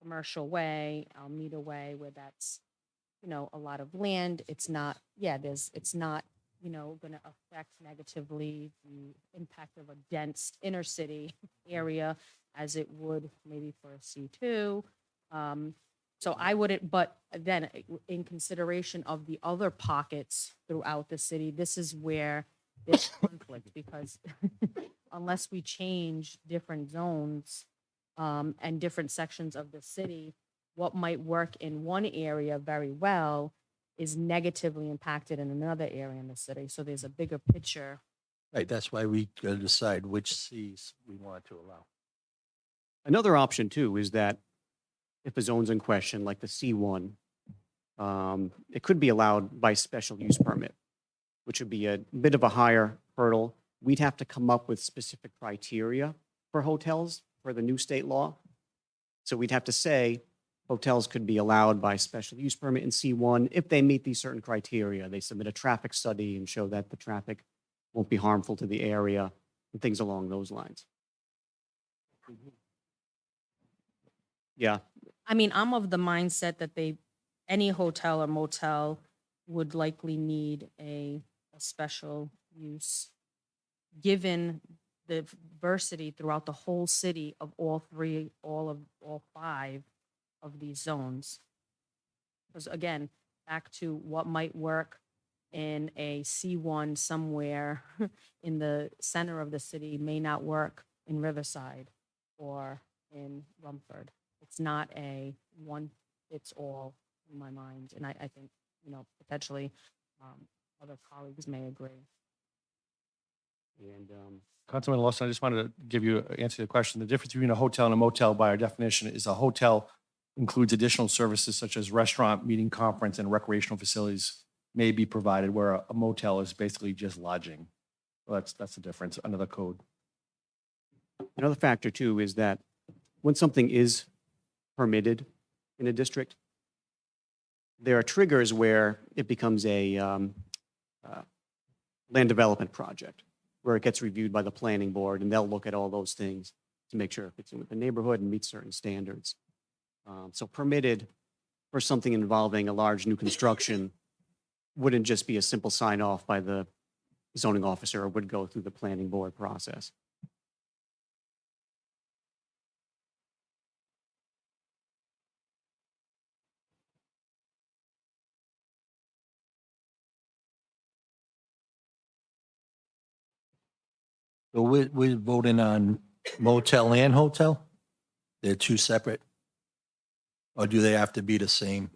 Commercial Way, Almeida Way, where that's, you know, a lot of land. It's not, it's not, you know, going to affect negatively the impact of a dense inner city area as it would maybe for a C2. So I wouldn't, but then in consideration of the other pockets throughout the city, this is where there's conflict, because unless we change different zones and different sections of the city, what might work in one area very well is negatively impacted in another area in the city. So there's a bigger picture. Right, that's why we got to decide which Cs we want to allow. Another option too is that if a zone's in question, like the C1, it could be allowed by special use permit, which would be a bit of a higher hurdle. We'd have to come up with specific criteria for hotels for the new state law. So we'd have to say hotels could be allowed by special use permit in C1 if they meet these certain criteria. They submit a traffic study and show that the traffic won't be harmful to the area and things along those lines. Yeah, I mean, I'm of the mindset that any hotel or motel would likely need a special use, given the diversity throughout the whole city of all 5 of these zones. Because again, back to what might work in a C1 somewhere in the center of the city may not work in Riverside or in Rumford. It's not a one fits all in my mind. And I think, you know, potentially other colleagues may agree. and Councilman Lawson, I just wanted to give you, answer the question. The difference between a hotel and a motel by our definition is a hotel includes additional services such as restaurant, meeting, conference, and recreational facilities may be provided, where a motel is basically just lodging. Well, that's the difference under the code. another factor too is that when something is permitted in a district, there are triggers where it becomes a land development project, where it gets reviewed by the planning board, and they'll look at all those things to make sure it fits in with the neighborhood and meets certain standards. So permitted for something involving a large new construction wouldn't just be a simple sign off by the zoning officer. It would go through the planning board process. So we're voting on motel and hotel? They're two separate? Or do they have to be the same?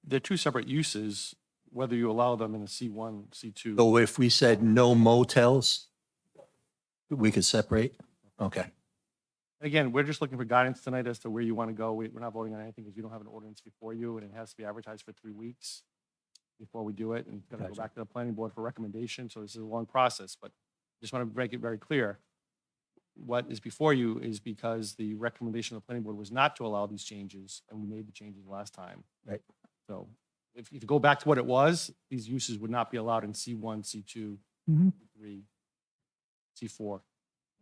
They're two separate uses, whether you allow them in a C1, C2. So if we said no motels, we could separate? Okay. Again, we're just looking for guidance tonight as to where you want to go. We're not voting on anything because you don't have an ordinance before you, and it has to be advertised for 3 weeks before we do it, and it's going to go Gotcha. back to the planning board for recommendation. So this is a long process, but just want to make it very clear. What is before you is because the recommendation of the planning board was not to allow these changes, and we made the changes last time. Right. So if you go back to what it was, these uses would not be allowed in C1, C2, Mhm. C3, C4,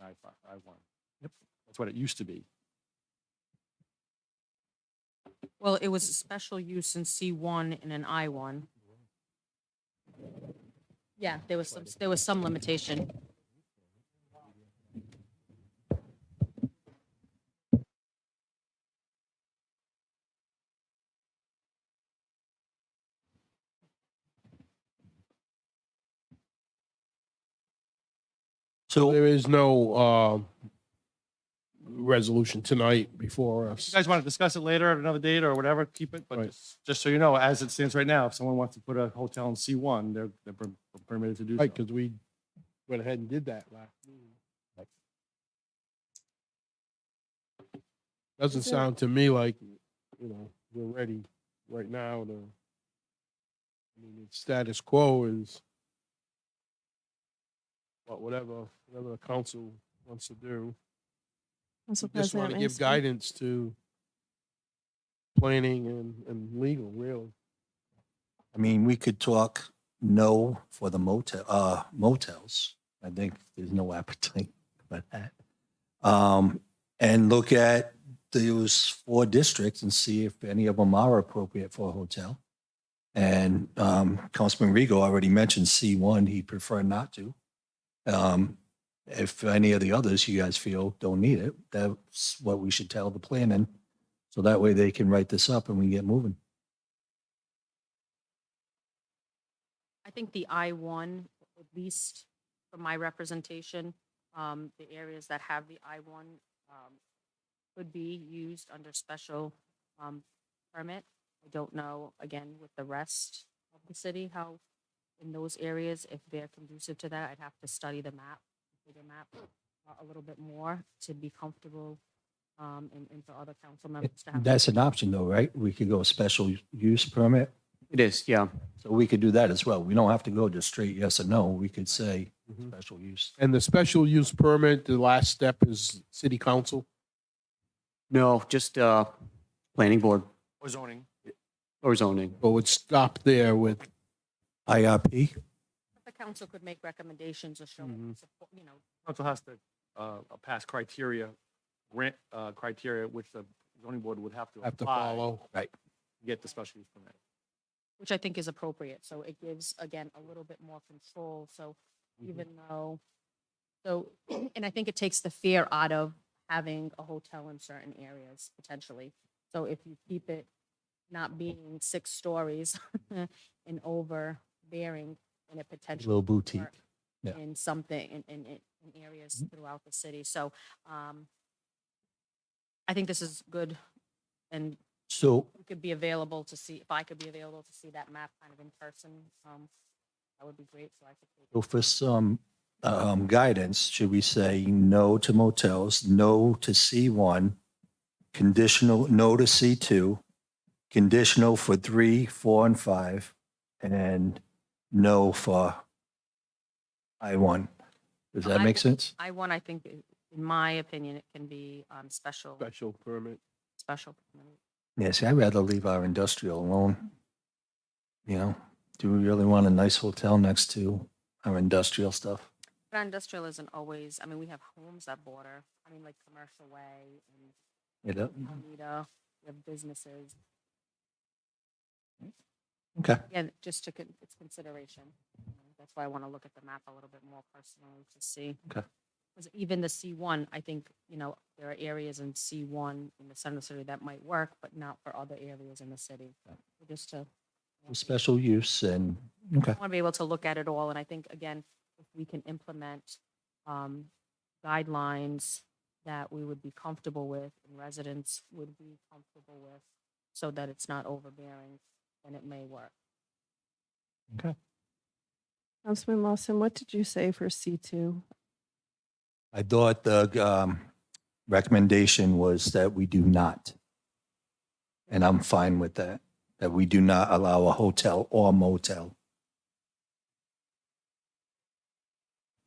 I1. Yep. That's what it used to be. Well, it was a special use in C1 and an I1. Yeah, there was some limitation. So There is no resolution tonight before If us. you guys want to discuss it later at another date or whatever, keep it, but Right. just so you know, as it stands right now, if someone wants to put a hotel in C1, they're permitted to do Right, so. because we went ahead and did that last meeting. Doesn't Is there- sound to me like, we're ready right now to, it's status quo is whatever the council wants to do. Council Just President, want to may I give speak? guidance to planning and legal, really. I mean, we could talk no for the motels. I think there's no appetite for that. And look at those 4 districts and see if any of them are appropriate for a hotel. And Councilman Rigo already mentioned C1, he'd prefer not to. If any of the others you guys feel don't need it, that's what we should tell the planning. So that way they can write this up and we get moving. I think the I1, at least from my representation, the areas that have the I1 could be used under special permit. I don't know, again, with the rest of the city, how in those areas, if they're conducive to that, I'd have to study the map, bigger map, a little bit more to be comfortable and for other council members to have. That's an option though, right? We could go special use permit. It is, yeah. So we could do that as well. We don't have to go just straight yes or no. We could say Mhm. special use. And the special use permit, the last step is city council. No, just planning board Or zoning. or zoning. But would stop there with, IRP. The council could make recommendations or show, Mhm. support, Council has to pass criteria, grant criteria, which the zoning board would have to have to apply follow. Right. to get the special use permit. which I think is appropriate. So it gives, again, a little bit more control. So even though, and I think it takes the fear out of having a hotel in certain areas potentially. So if you keep it not being 6 stories and overbearing, and it potentially Little could boutique. work Yeah. in something in areas throughout the city. So I think this is good, and So we could be available to see, if I could be available to see that map kind of in person, that would be great, so I could. so for some guidance, should we say no to motels, no to C1, conditional, no to C2, conditional for 3, 4, and 5, and no for I1? Does that make sense? I1, I think, in my opinion, it can be special Permit. permit. Yeah, see, I'd rather leave our industrial alone. You know, do we really want a nice hotel next to our industrial stuff? But our industrial isn't always, I mean, we have homes that border, like Commercial Way and You know? Alameda, we have businesses. Okay. Again, just to, it's consideration. That's why I want to look at the map a little bit more personally to see. Okay. Because even the C1, I think, there are areas in C1 in the center of the city that might work, but not for other areas in the city. Just to. Special use and, okay. I want to be able to look at it all, and I think, again, if we can implement guidelines that we would be comfortable with and residents would be comfortable with so that it's not overbearing and it may work. Councilman Lawson, what did you say for C2? I thought the recommendation was that we do not. And I'm fine with that, that we do not allow a hotel or motel.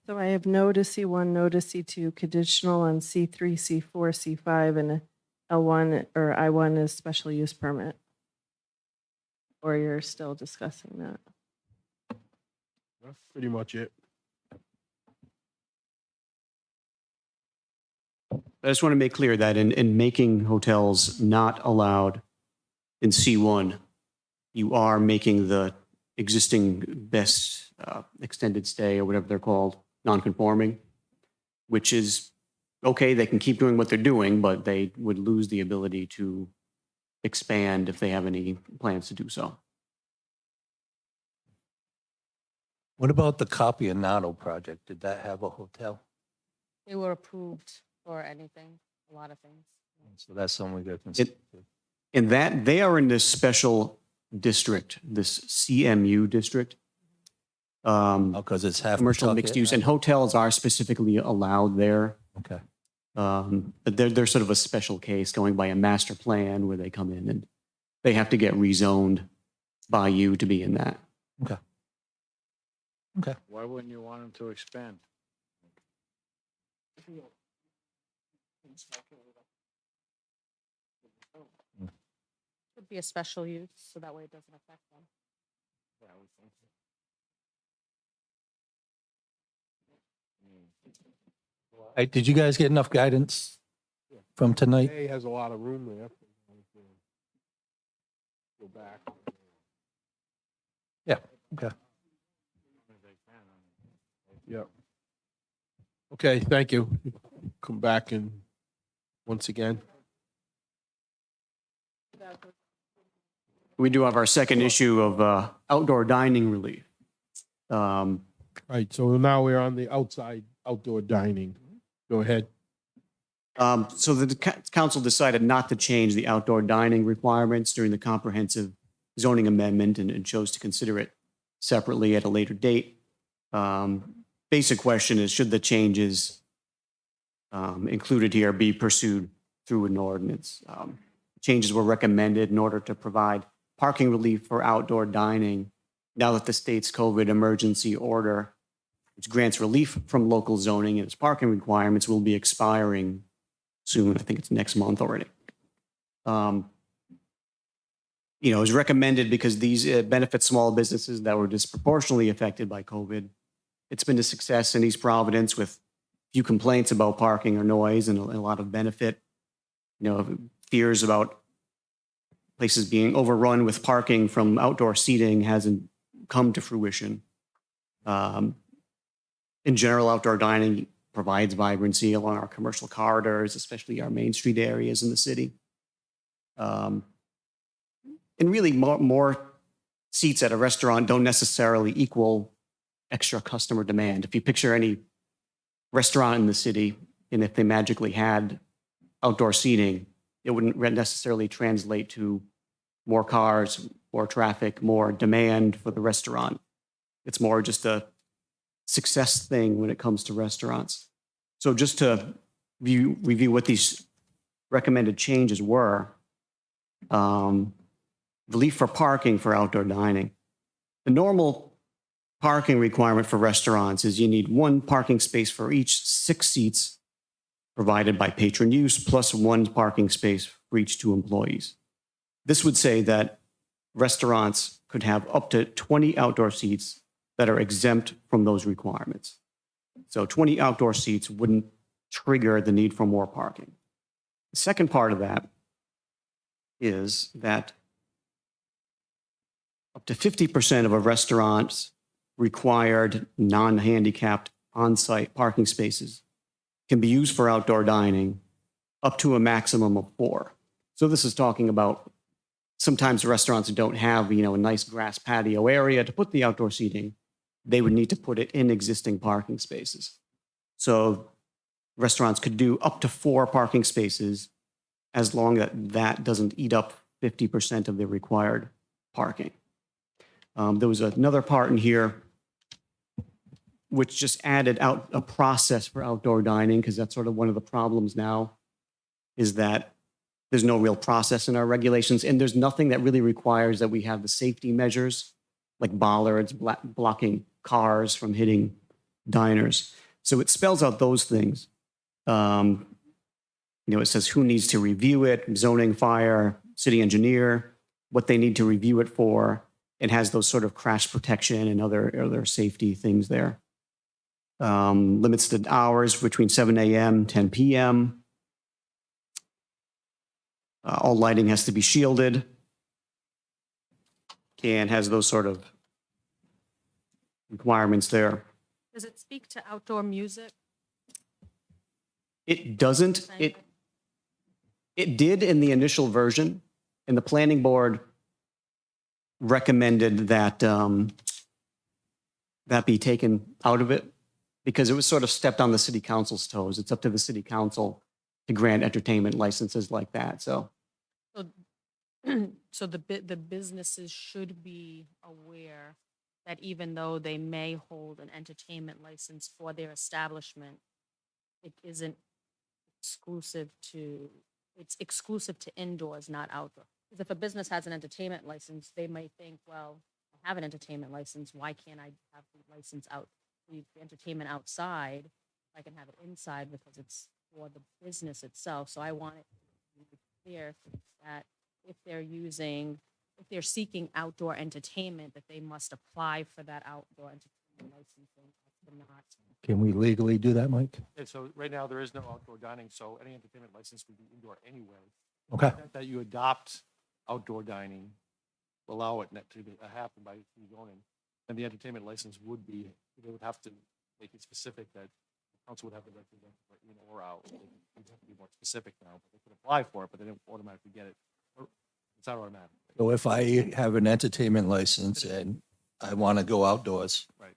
So I have no to C1, no to C2, conditional on C3, C4, C5, and L1 or I1 is special use permit. Or you're still discussing that? That's pretty much it. I just want to make clear that in making hotels not allowed in C1, you are making the existing best extended stay or whatever they're called, non-conforming, which is okay. They can keep doing what they're doing, but they would lose the ability to expand if they have any plans to do so. What about the Capianotto project? Did that have a hotel? They were approved for anything, a lot of things. So that's something we got to consider. In that, they are in this special district, this CMU district. Because it's half. Commercial mixed use, and hotels are specifically allowed there. Okay. But they're sort of a special case going by a master plan where they come in and they have to get rezoned by you to be in that. Okay. Okay. Why wouldn't you want them to expand? Could be a special use, so that way it doesn't affect them. Did you guys get enough guidance from tonight? A has a lot of room there. Go back. Yeah, okay. Yep. Okay, thank you. Come back and once again. We do have our second issue of outdoor dining relief. Right, so now we're on the outdoor dining. Go ahead. So the council decided not to change the outdoor dining requirements during the comprehensive zoning amendment and chose to consider it separately at a later date. Basic question is, should the changes included here be pursued through an ordinance? Changes were recommended in order to provide parking relief for outdoor dining now that the state's COVID emergency order, which grants relief from local zoning and its parking requirements, will be expiring soon. I think it's next month already. It was recommended because these benefit small businesses that were disproportionately affected by COVID. It's been a success in East Providence with few complaints about parking or noise and a lot of benefit. Fears about places being overrun with parking from outdoor seating hasn't come to fruition. In general, outdoor dining provides vibrancy along our commercial corridors, especially our Main Street areas in the city. And really, more seats at a restaurant don't necessarily equal extra customer demand. If you picture any restaurant in the city, and if they magically had outdoor seating, it wouldn't necessarily translate to more cars, more traffic, more demand for the restaurant. It's more just a success thing when it comes to restaurants. So just to review what these recommended changes were, relief for parking for outdoor dining. The normal parking requirement for restaurants is you need one parking space for each 6 seats provided by patron use, plus one parking space for each 2 employees. This would say that restaurants could have up to 20 outdoor seats that are exempt from those requirements. So 20 outdoor seats wouldn't trigger the need for more parking. The second part of that is that up to 50% of a restaurant's required non-handicapped on-site parking spaces can be used for outdoor dining up to a maximum of 4. So this is talking about sometimes restaurants don't have, a nice grass patio area to put the outdoor seating. They would need to put it in existing parking spaces. So restaurants could do up to 4 parking spaces as long as that doesn't eat up 50% of the required parking. There was another part in here which just added out a process for outdoor dining, because that's sort of one of the problems now, is that there's no real process in our regulations, and there's nothing that really requires that we have the safety measures, like bollards blocking cars from hitting diners. So it spells out those things. It says who needs to review it, zoning, fire, city engineer, what they need to review it for. It has those sort of crash protection and other safety things there. Limits the hours between 7 a.m., 10 p.m. All lighting has to be shielded and has those sort of requirements there. Does it speak to outdoor music? It doesn't. It did in the initial version, and the planning board recommended that that be taken out of it because it was sort of stepped on the city council's toes. It's up to the city council to grant entertainment licenses like that. So So the businesses should be aware that even though they may hold an entertainment license for their establishment, it isn't exclusive to, it's exclusive to indoors, not outdoor. Because if a business has an entertainment license, they might think, well, I have an entertainment license, why can't I have the license out, the entertainment outside? I can have it inside because it's for the business itself. So I want it to be clear that if they're seeking outdoor entertainment, that they must apply for that outdoor entertainment licensing. Not. Can we legally do that, Mike? And so right now, there is no outdoor dining, so any entertainment license would be indoor anyway. Okay. That you adopt outdoor dining, allow it to happen by zoning, and the entertainment license would be, they would have to make it specific that the council would have to recommend in or out. They would have to be more specific now, but they could apply for it, but they don't automatically get it. It's not automatic. So if I have an entertainment license and I want to go outdoors. Right.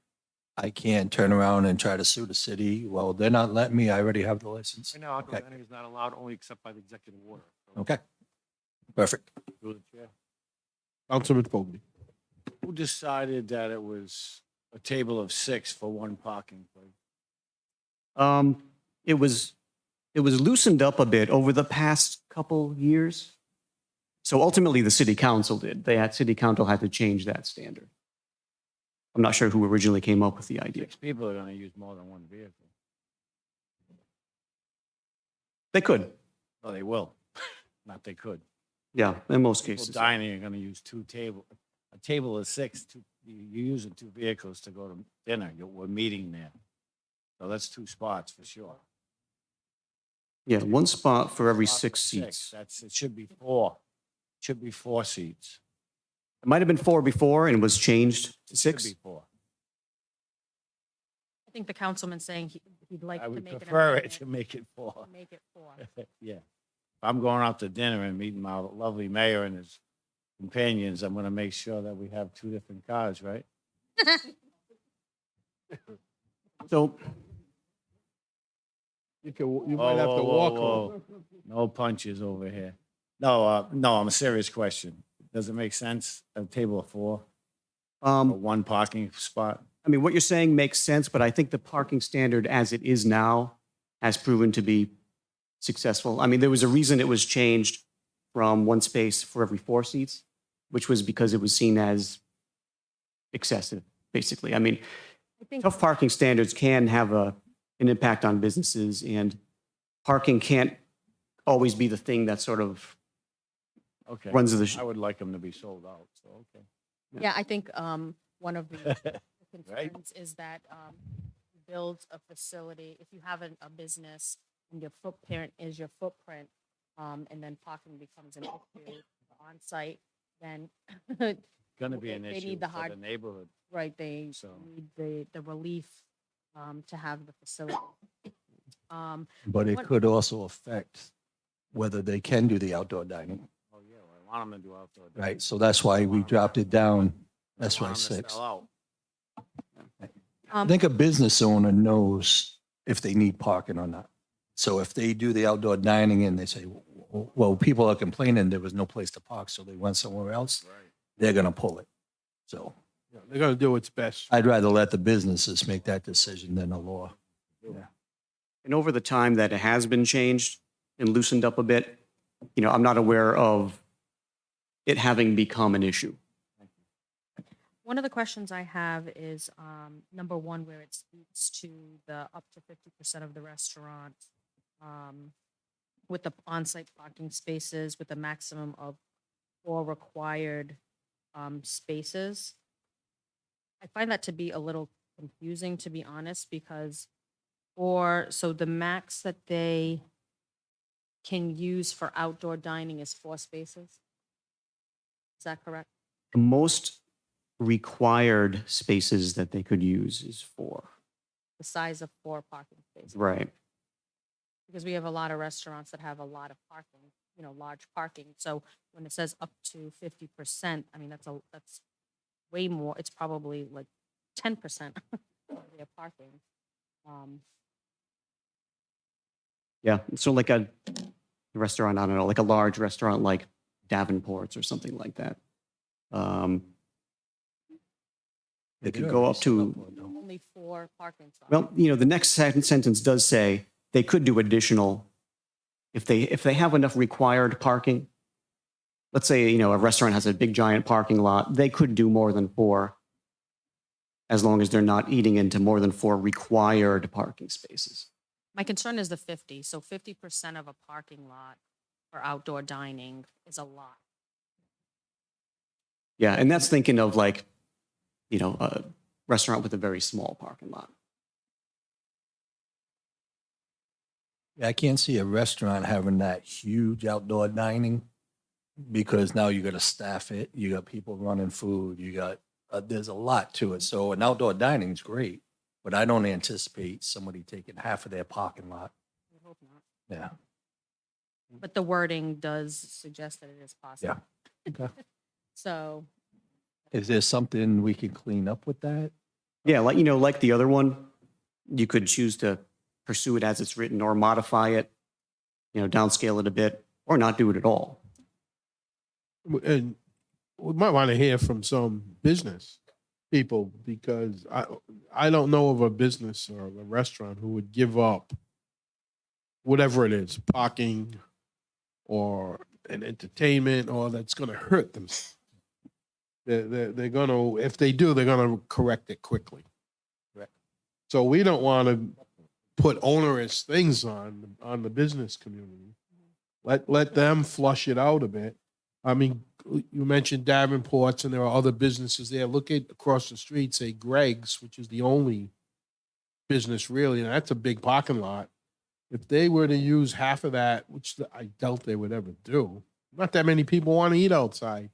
I can't turn around and try to sue the city. Well, they're not letting me. I already have the license. Right now, outdoor Okay. dining is not allowed only except by the executive order. So Okay. Perfect. through the chair. Councilman Fogby. Who decided that it was a table of 6 for one parking place? it was loosened up a bit over the past couple years. So ultimately, the city council did. City council had to change that standard. I'm not sure who originally came up with the idea. 6 people are going to use more than one vehicle. They could, Oh, they will. Not they could. yeah, in most People cases. dining are going to use 2 tables. A table of 6, you're using 2 vehicles to go to dinner. We're meeting there. So that's 2 spots for sure. Yeah, one spot for every Spot 6 for seats. It should be 4. Should be 4 seats. It might have been 4 before and was changed to Should 6. be 4. I think the councilman's saying he'd like I to would make an prefer it amendment to make it 4. to make it 4. Yeah. If I'm going out to dinner and meeting my lovely mayor and his companions, I'm going to make sure that we have 2 different cars, right? So You might have to walk home. No punches over here. No, I'm a serious question. Does it make sense, a table of 4 or 1 parking spot? I mean, what you're saying makes sense, but I think the parking standard as it is now has proven to be successful. I mean, there was a reason it was changed from 1 space for every 4 seats, which was because it was seen as excessive, basically. I mean, I think tough parking standards can have an impact on businesses, and parking can't always be the thing that sort of Okay. runs the I would like them to be sold out, so, okay. Yeah, I think one of the Right. concerns is that builds a facility, if you have a business and your footprint is your footprint, and then parking becomes an issue on-site, then Going to be an They issue need the for hard- the neighborhood. right, they So- need the relief to have the facility. But it What- could also affect whether they can do the outdoor dining, Oh, yeah, well, I want them to do outdoor. dining. right? So that's why we dropped it down. That's I why want 'em to 6. sell out. I think a business owner knows if they need parking or not. So if they do the outdoor dining and they say, well, people are complaining there was no place to park, so they went somewhere else, they're going to pull it. So Yeah, they're going to do what's best. I'd rather let the businesses make that decision than the law. And over the time that it has been changed and loosened up a bit, I'm not aware of it having become an issue. One of the questions I have is, number one, where it speaks to the up to 50% of the restaurant with the on-site parking spaces with a maximum of 4 required spaces. I find that to be a little confusing, to be honest, because so the max that they can use for outdoor dining is 4 spaces? Is that correct? The most required spaces that they could use is 4. The size of 4 parking spaces? Right. Because we have a lot of restaurants that have a lot of parking, large parking. So when it says up to 50%, I mean, that's way more. It's probably like 10% of their parking. Yeah. So like a restaurant, I don't know, like a large restaurant like Davenport's or something like that. It could go up to, Only 4 parking spots. well, the next sentence does say they could do additional, if they have enough required parking. Let's say, a restaurant has a big giant parking lot, they could do more than 4 as long as they're not eating into more than 4 required parking spaces. My concern is the 50. So 50% of a parking lot for outdoor dining is a lot. Yeah, and that's thinking of like, a restaurant with a very small parking lot. I can't see a restaurant having that huge outdoor dining because now you got to staff it. You got people running food. You got, there's a lot to it. So an outdoor dining is great, but I don't anticipate somebody taking half of their parking lot. I hope not. Yeah. But the wording does suggest that it is possible. Okay. So Is there something we can clean up with that? Yeah, like the other one, you could choose to pursue it as it's written or modify it, downscale it a bit or not do it at all. And we might want to hear from some business people because I don't know of a business or a restaurant who would give up whatever it is, parking or an entertainment, or that's going to hurt them. They're going to, if they do, they're going to correct it quickly. Correct. So we don't want to put onerous things on the business community. Let them flush it out a bit. I mean, you mentioned Davenport's, and there are other businesses there. Look at across the street, say Greg's, which is the only business really, and that's a big parking lot. If they were to use half of that, which I doubt they would ever do, not that many people want to eat outside.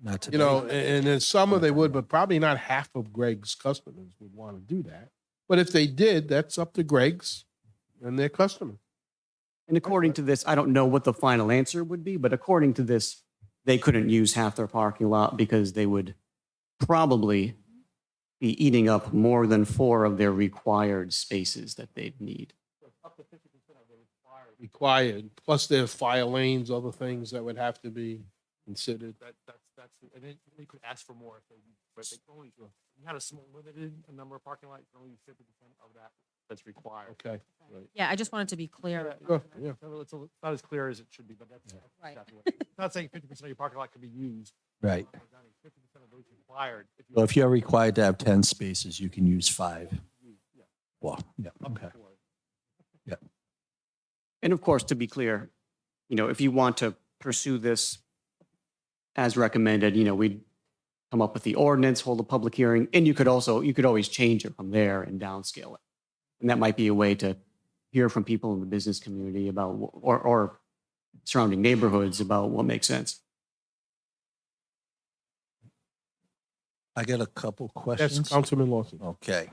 Not today. And in summer they would, but probably not half of Greg's customers would want to do that. But if they did, that's up to Greg's and their customers. And according to this, I don't know what the final answer would be, but according to this, they couldn't use half their parking lot because they would probably be eating up more than 4 of their required spaces that they'd need. Up to 50% of the required, plus there's fire lanes, other things that would have to be considered. That's and then they could ask for more but they can only, you had a small limited number of parking lots, you can only use 50% of that that's required. Okay. Right. yeah, I just wanted to be clear. Yeah. It's not as clear as it should be, but that's Right. exactly what it's not saying 50% of your parking lot can be used. Right. 50% of those required. Well, if you're required to have 10 spaces, you can use 5. Well, yeah, okay. And of course, to be clear, if you want to pursue this as recommended, we'd come up with the ordinance, hold a public hearing, and you could always change it from there and downscale it. And that might be a way to hear from people in the business community about, or surrounding neighborhoods about what makes sense. I got a couple Yes, questions. Councilman Lawson. Okay.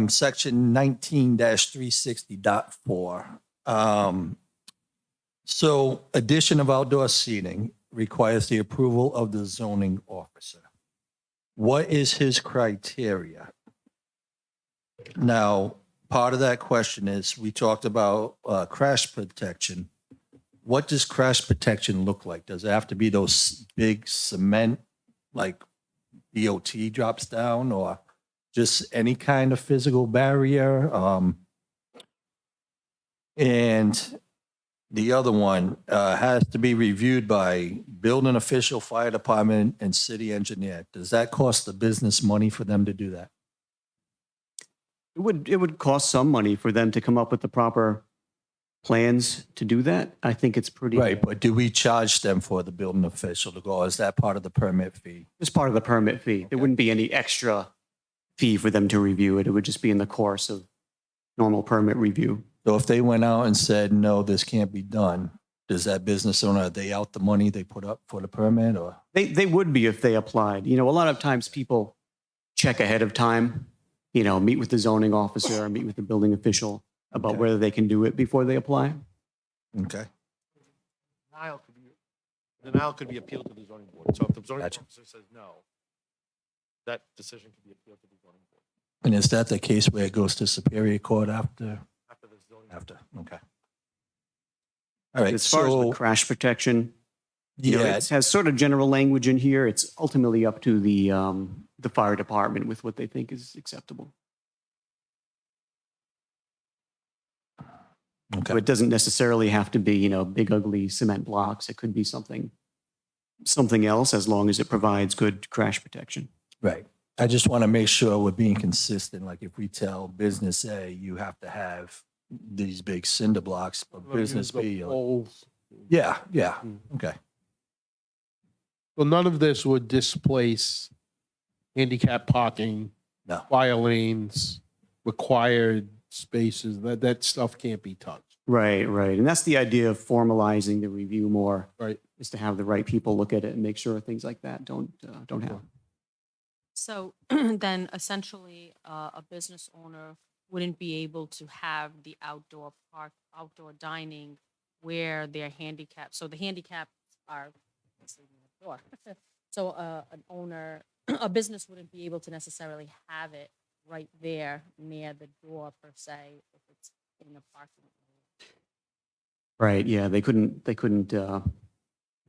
Section 19-360.4. So addition of outdoor seating requires the approval of the zoning officer. What is his criteria? Now, part of that question is, we talked about crash protection. What does crash protection look like? Does it have to be those big cement, like DOT drops down, or just any kind of physical barrier? And the other one has to be reviewed by building official, fire department, and city engineer. Does that cost the business money for them to do that? It would cost some money for them to come up with the proper plans to do that. I think it's pretty. Right, but do we charge them for the building official to go? Or is that part of the permit fee? It's part of the permit fee. There wouldn't be any extra fee for them to review it. It would just be in the course of normal permit review. So if they went out and said, no, this can't be done, does that business owner, are they out the money they put up for the permit, or? They would be if they applied. You know, a lot of times people check ahead of time, you know, meet with the zoning officer or meet with the building official about Okay. whether they can do it before they apply. Okay. Denial could be appealed to the zoning board. So if the zoning Gotcha. officer says no, that decision could be appealed to the zoning board And is that the case where it goes to Superior Court after? after the zoning. After, okay. All right, As far as the so, crash protection, you know, yeah, it has sort of general language in here. It's ultimately up to the fire department with what they think is acceptable. So okay, it doesn't necessarily have to be, you know, big ugly cement blocks. It could be something else as long as it provides good crash protection. right. I just want to make sure we're being consistent. Like if we tell business A, you have to have these big cinder blocks, but business The B, poles. yeah, yeah, Mm. okay. So none of this would displace handicap parking, No. fire lanes, required spaces. That stuff can't be touched. Right, right. And that's the idea of formalizing the review more. Right. Is to have the right people look at it and make sure things like that don't happen. So then essentially, a business owner wouldn't be able to have the outdoor dining where they're handicapped. So the handicaps are, let's see, the door. So an owner, a business wouldn't be able to necessarily have it right there near the door per se, if it's in the parking area. Right, yeah, they couldn't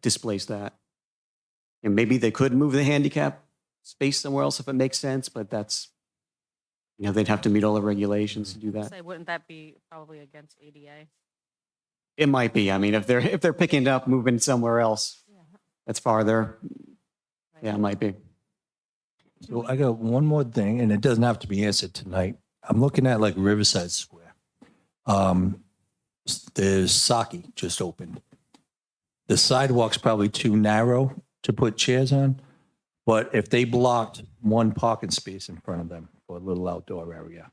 displace that. And maybe they could move the handicap space somewhere else if it makes sense, but that's, you know, they'd have to meet all the regulations to do that. Say, wouldn't that be probably against ADA? It might be. I mean, if they're picking it up, moving somewhere else Yeah. that's farther, Right. yeah, it might be. So I got one more thing, and it doesn't have to be answered tonight. I'm looking at like Riverside Square. There's Saki just opened. The sidewalk's probably too narrow to put chairs on, but if they blocked one parking space in front of them for a little outdoor area,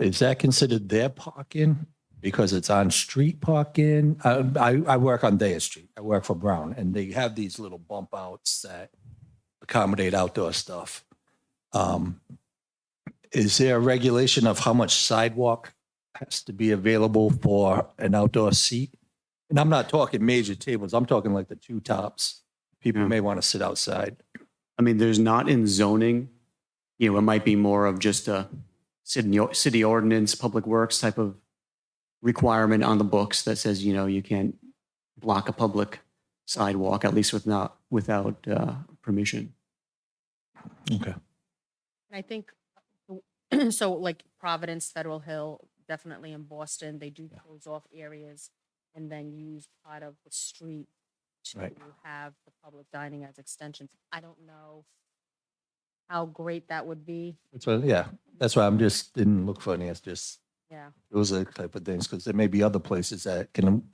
is that considered their parking because it's on street parking? I work on Daya Street. I work for Brown, and they have these little bump outs that accommodate outdoor stuff. Is there a regulation of how much sidewalk has to be available for an outdoor seat? And I'm not talking major tables. I'm talking like the two tops. People Yeah. may want to sit outside. I mean, there's not in zoning, you know, it might be more of just a city ordinance, public works type of requirement on the books that says, you know, you can't block a public sidewalk, at least without permission. Okay. And I think, so like Providence, Federal Hill, definitely in Boston, they do close off areas and then use part of the street to Right. have the public dining as extensions. I don't know how great that would be. That's why, yeah, that's why I'm just didn't look for any. It's just, Yeah. those are the type of things, because there may be other places that can,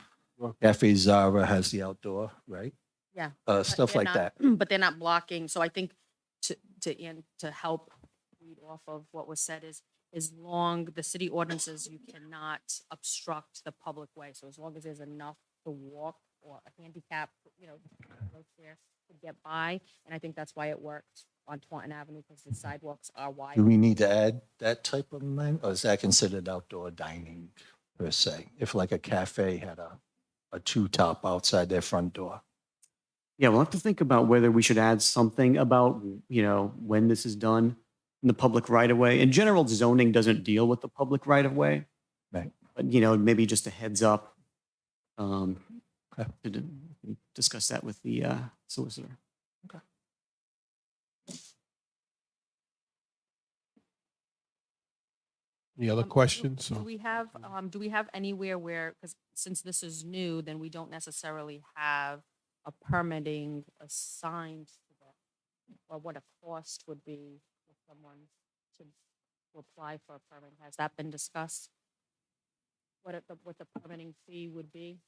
Cafe Zara has the outdoor, right? Yeah. But Stuff they're like not- that. But they're not blocking. So I think to help read off of what was said is, as long the city ordinances, you cannot obstruct the public way. So as long as there's enough to walk or a handicap, you know, wheelchair to get by. And I think that's why it worked on Taunton Avenue, because the sidewalks are wide. Do we need to add that type of line, or is that considered outdoor dining per se? If like a cafe had a two-top outside their front door? Yeah, we'll have to think about whether we should add something about, you know, when this is done. in the public right of way. In general, zoning doesn't deal with the public right of way. Right. But, you know, maybe just a heads up. Okay. To discuss that with the solicitor. Any other questions? Do we have anywhere where, because since this is new, then we don't necessarily have a permitting assigned to that, or what a cost would be for someone to apply for a permit? Has that been discussed? What the permitting fee would be?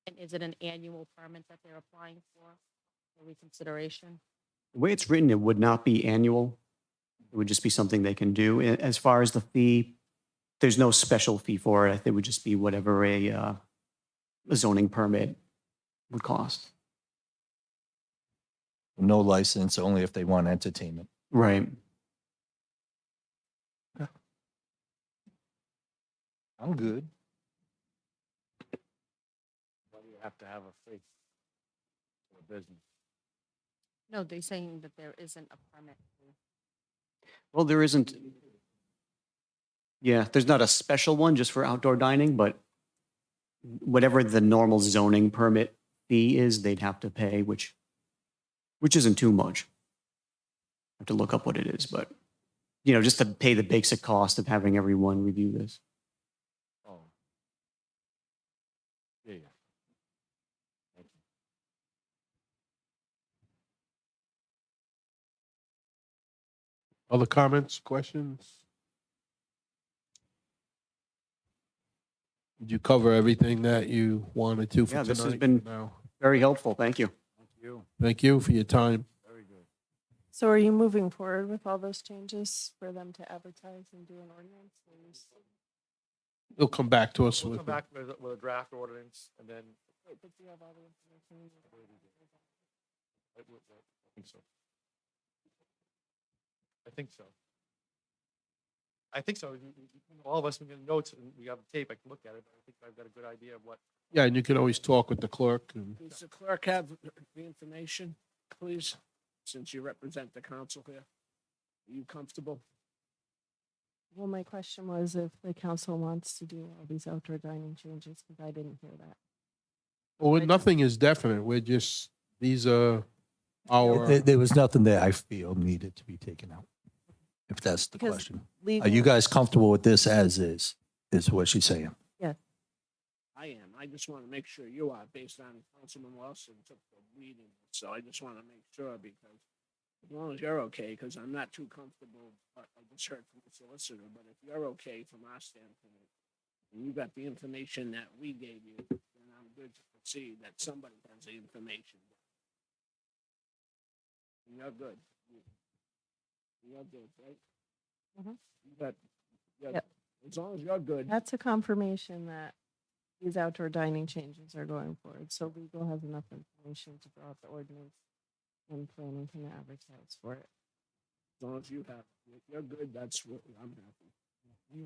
And is it an annual permit that they're applying for reconsideration? The way it's written, it would not be annual. It would just be something they can do. As far as the fee, there's no special fee for it. It would just be whatever a zoning permit would cost. No license, only if they want entertainment. Right. I'm good. Why do you have to have a fee for a business? No, they're saying that there isn't a permit fee. Well, there isn't. Yeah, there's not a special one just for outdoor dining, but whatever the normal zoning permit fee is, they'd have to pay, which isn't too much. I have to look up what it is, but, you know, just to pay the basic cost of having everyone review this. Oh. Yeah. Thank you. Other comments, questions? Did you cover everything that you wanted to for Yeah, tonight? this has been Now, very helpful. Thank you. Thank you. thank you for your time. Very good. So are you moving forward with all those changes for them to advertise and do an ordinance? Or you s- They'll come back to us We'll with. come back with a draft ordinance and then Wait, but do you have all the information? you need? I think so. I think so. I think so. All of us, we get notes and we have a tape. I can look at it, but I think I've got a good idea of what. Yeah, and you can always talk with the clerk. And Does the clerk have the information, please, since you represent the council here? Are you comfortable? Well, my question was if the council wants to do all these outdoor dining changes, because I didn't hear that. Well, nothing is definite. We're just, these are our, There was nothing that I feel needed to be taken out, if that's the Because question. Are legal- you guys comfortable with this as is what she's saying? I am. I just want to make sure you are, based on Councilman Wilson took the meeting. So I just want to make sure, because as long as you're okay, because I'm not too comfortable, but I just heard from the solicitor, but if you're okay from our standpoint, and you got the information that we gave you, then I'm good to proceed, that somebody has the information. And you're good. You're good, right? Mhm. You got, Yep. as long as you're good. That's a confirmation that these outdoor dining changes are going forward. So legal has enough information to draw up the ordinance and planning can advertise for it. As long as you have, if you're good, that's what I'm happy. We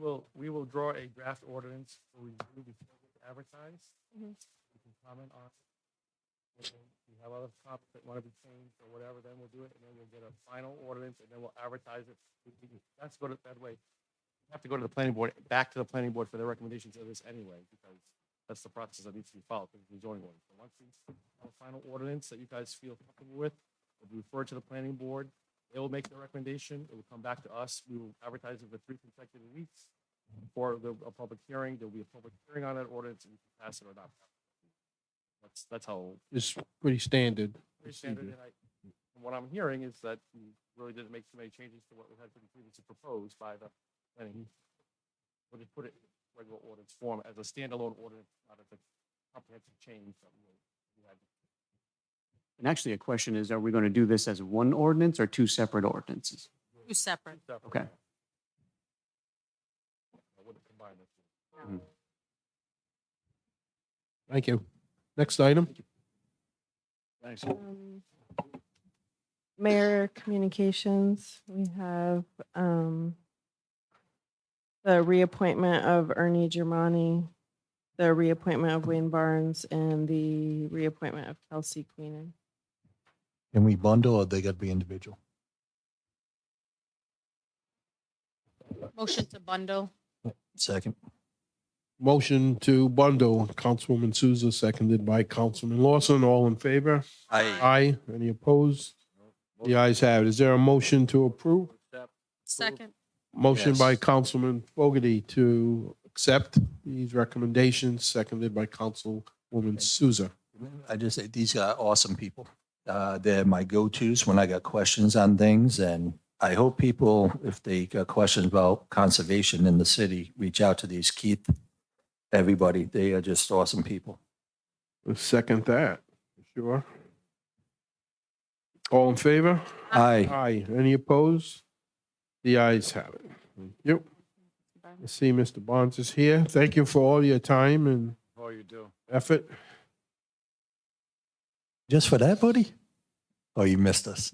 will draw a draft ordinance for review before we advertise. Mhm. You can comment on it. If you have other topics that want to be changed or whatever, then we'll do it, and then we'll get a final ordinance, and then we'll advertise it. That's go to that way. You have to go to the planning board, back to the planning board for their recommendations of this anyway, because that's the process that needs to be followed for the zoning ordinance. So once we have a final ordinance that you guys feel comfortable with, it'll be referred to the planning board. They will make the recommendation. It will come back to us. We will advertise it for 3 consecutive weeks for a public hearing. There'll be a public hearing on that ordinance, and you can pass it or not. That's how it's pretty standard. pretty standard. And from what I'm hearing is that you really didn't make too many changes to what had been previously proposed by the planning. We'll just put it in regular ordinance form as a standalone ordinance, not as a comprehensive change. That we had. And actually, a question is, are we going to do this as one ordinance or 2 separate ordinances? Two separate. Okay. I wouldn't combine the two. Thank you. Next item. Thanks. Mayor communications, we have the reappointment of Ernie Germani, the reappointment of Wayne Barnes, and the reappointment of Kelsey Queenan. Can we bundle or they got to be individual? Motion to bundle. Second. Motion to bundle, Councilwoman Souza, seconded by Councilman Lawson. All in favor? Aye. Any opposed? The ayes have it. Is there a motion to approve? Second. Motion by Yes. Councilman Fogarty to accept these recommendations, seconded by Councilwoman Souza. I just say these are awesome people. They're my go-tos when I got questions on things. And I hope people, if they got questions about conservation in the city, reach out to these Keith, everybody. They are just awesome people. Second that, sure. All in favor? Aye. Aye. Any opposed? The ayes have it. Thank you. I see Mr. Bonds is here. Thank you for all your time and Oh, you do. effort. Just for that, buddy? Oh, you missed us.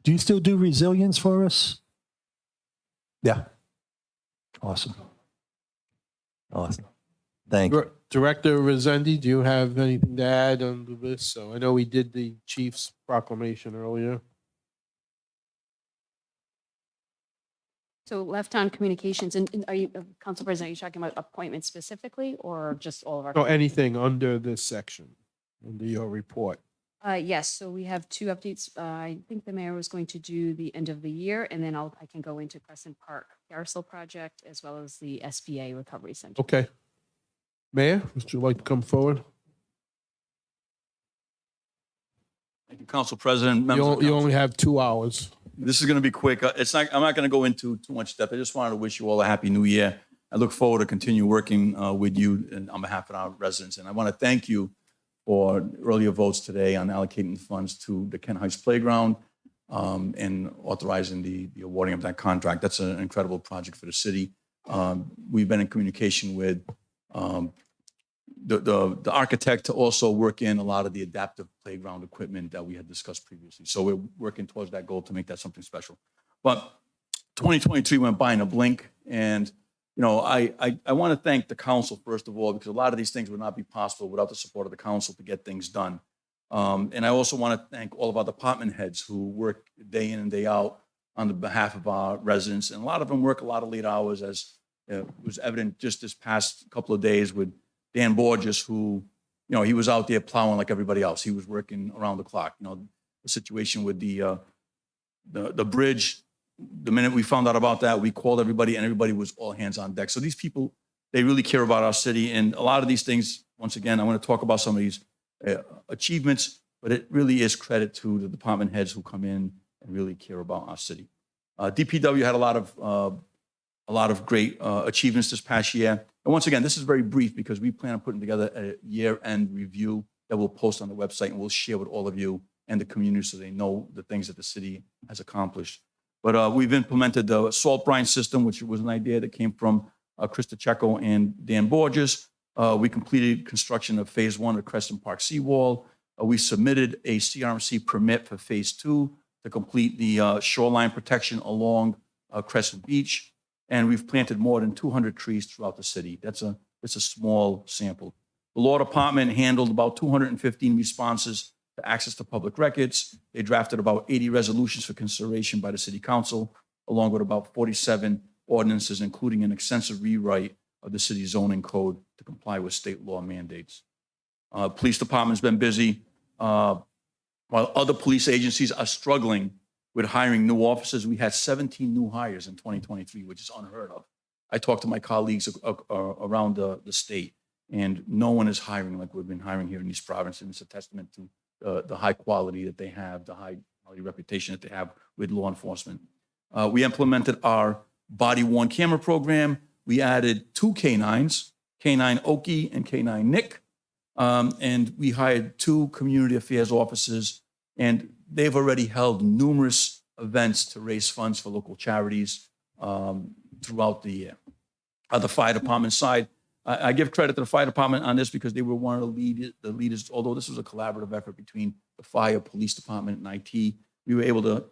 Do you still do resilience for us? Yeah. Awesome. Awesome. Thank you. Director Rosendi, do you have anything to add on this? So I know we did the chief's proclamation earlier. So left on communications, and are you, Council President, are you talking about appointments specifically or just all of our? So anything under this section, under your report? Yes, so we have two updates. I think the mayor was going to do the end of the year, and then I can go into Crescent Park Carousel Project as well as the SBA Recovery Center. Okay. Mayor, would you like to come forward? Thank you, Council President. members of You council. only have 2 hours. This is going to be quick. I'm not going to go into too much depth. I just wanted to wish you all a happy new year. I look forward to continue working with you and on behalf of our residents. And I want to thank you for earlier votes today on allocating funds to the Kent Heights Playground and authorizing the awarding of that contract. That's an incredible project for the city. We've been in communication with the architect to also work in a lot of the adaptive playground equipment that we had discussed previously. So we're working towards that goal to make that something special. But 2023 went by in a blink. And, you know, I want to thank the council, first of all, because a lot of these things would not be possible without the support of the council to get things done. And I also want to thank all of our department heads who work day in and day out on the behalf of our residents. And a lot of them work a lot of late hours, as was evident just this past couple of days with Dan Borges, who, you know, he was out there plowing like everybody else. He was working around the clock. You know, the situation with the bridge, the minute we found out about that, we called everybody and everybody was all hands on deck. So these people, they really care about our city. And a lot of these things, once again, I want to talk about some of these achievements, but it really is credit to the department heads who come in and really care about our city. DPW had a lot of great achievements this past year. And once again, this is very brief because we plan on putting together a year-end review that we'll post on the website and we'll share with all of you and the community so they know the things that the city has accomplished. But we've implemented the salt brine system, which was an idea that came from Krista Checo and Dan Borges. We completed construction of phase 1 of Crescent Park seawall. We submitted a CRMC permit for phase 2 to complete the shoreline protection along Crescent Beach. And we've planted more than 200 trees throughout the city. It's a small sample. The law department handled about 215 responses to access to public records. They drafted about 80 resolutions for consideration by the city council, along with about 47 ordinances, including an extensive rewrite of the city zoning code to comply with state law mandates. Police department's been busy. While other police agencies are struggling with hiring new officers, we had 17 new hires in 2023, which is unheard of. I talked to my colleagues around the state, and no one is hiring like we've been hiring here in East Providence, and it's a testament to the high quality that they have, the high quality reputation that they have with law enforcement. We implemented our body-worn camera program. We added 2 canines, K9 Okie and K9 Nick, and we hired 2 community affairs officers, and they've already held numerous events to raise funds for local charities throughout the year. On the fire department side, I give credit to the fire department on this because they were one of the leaders, although this was a collaborative effort between the fire, police department, and IT. We were able to,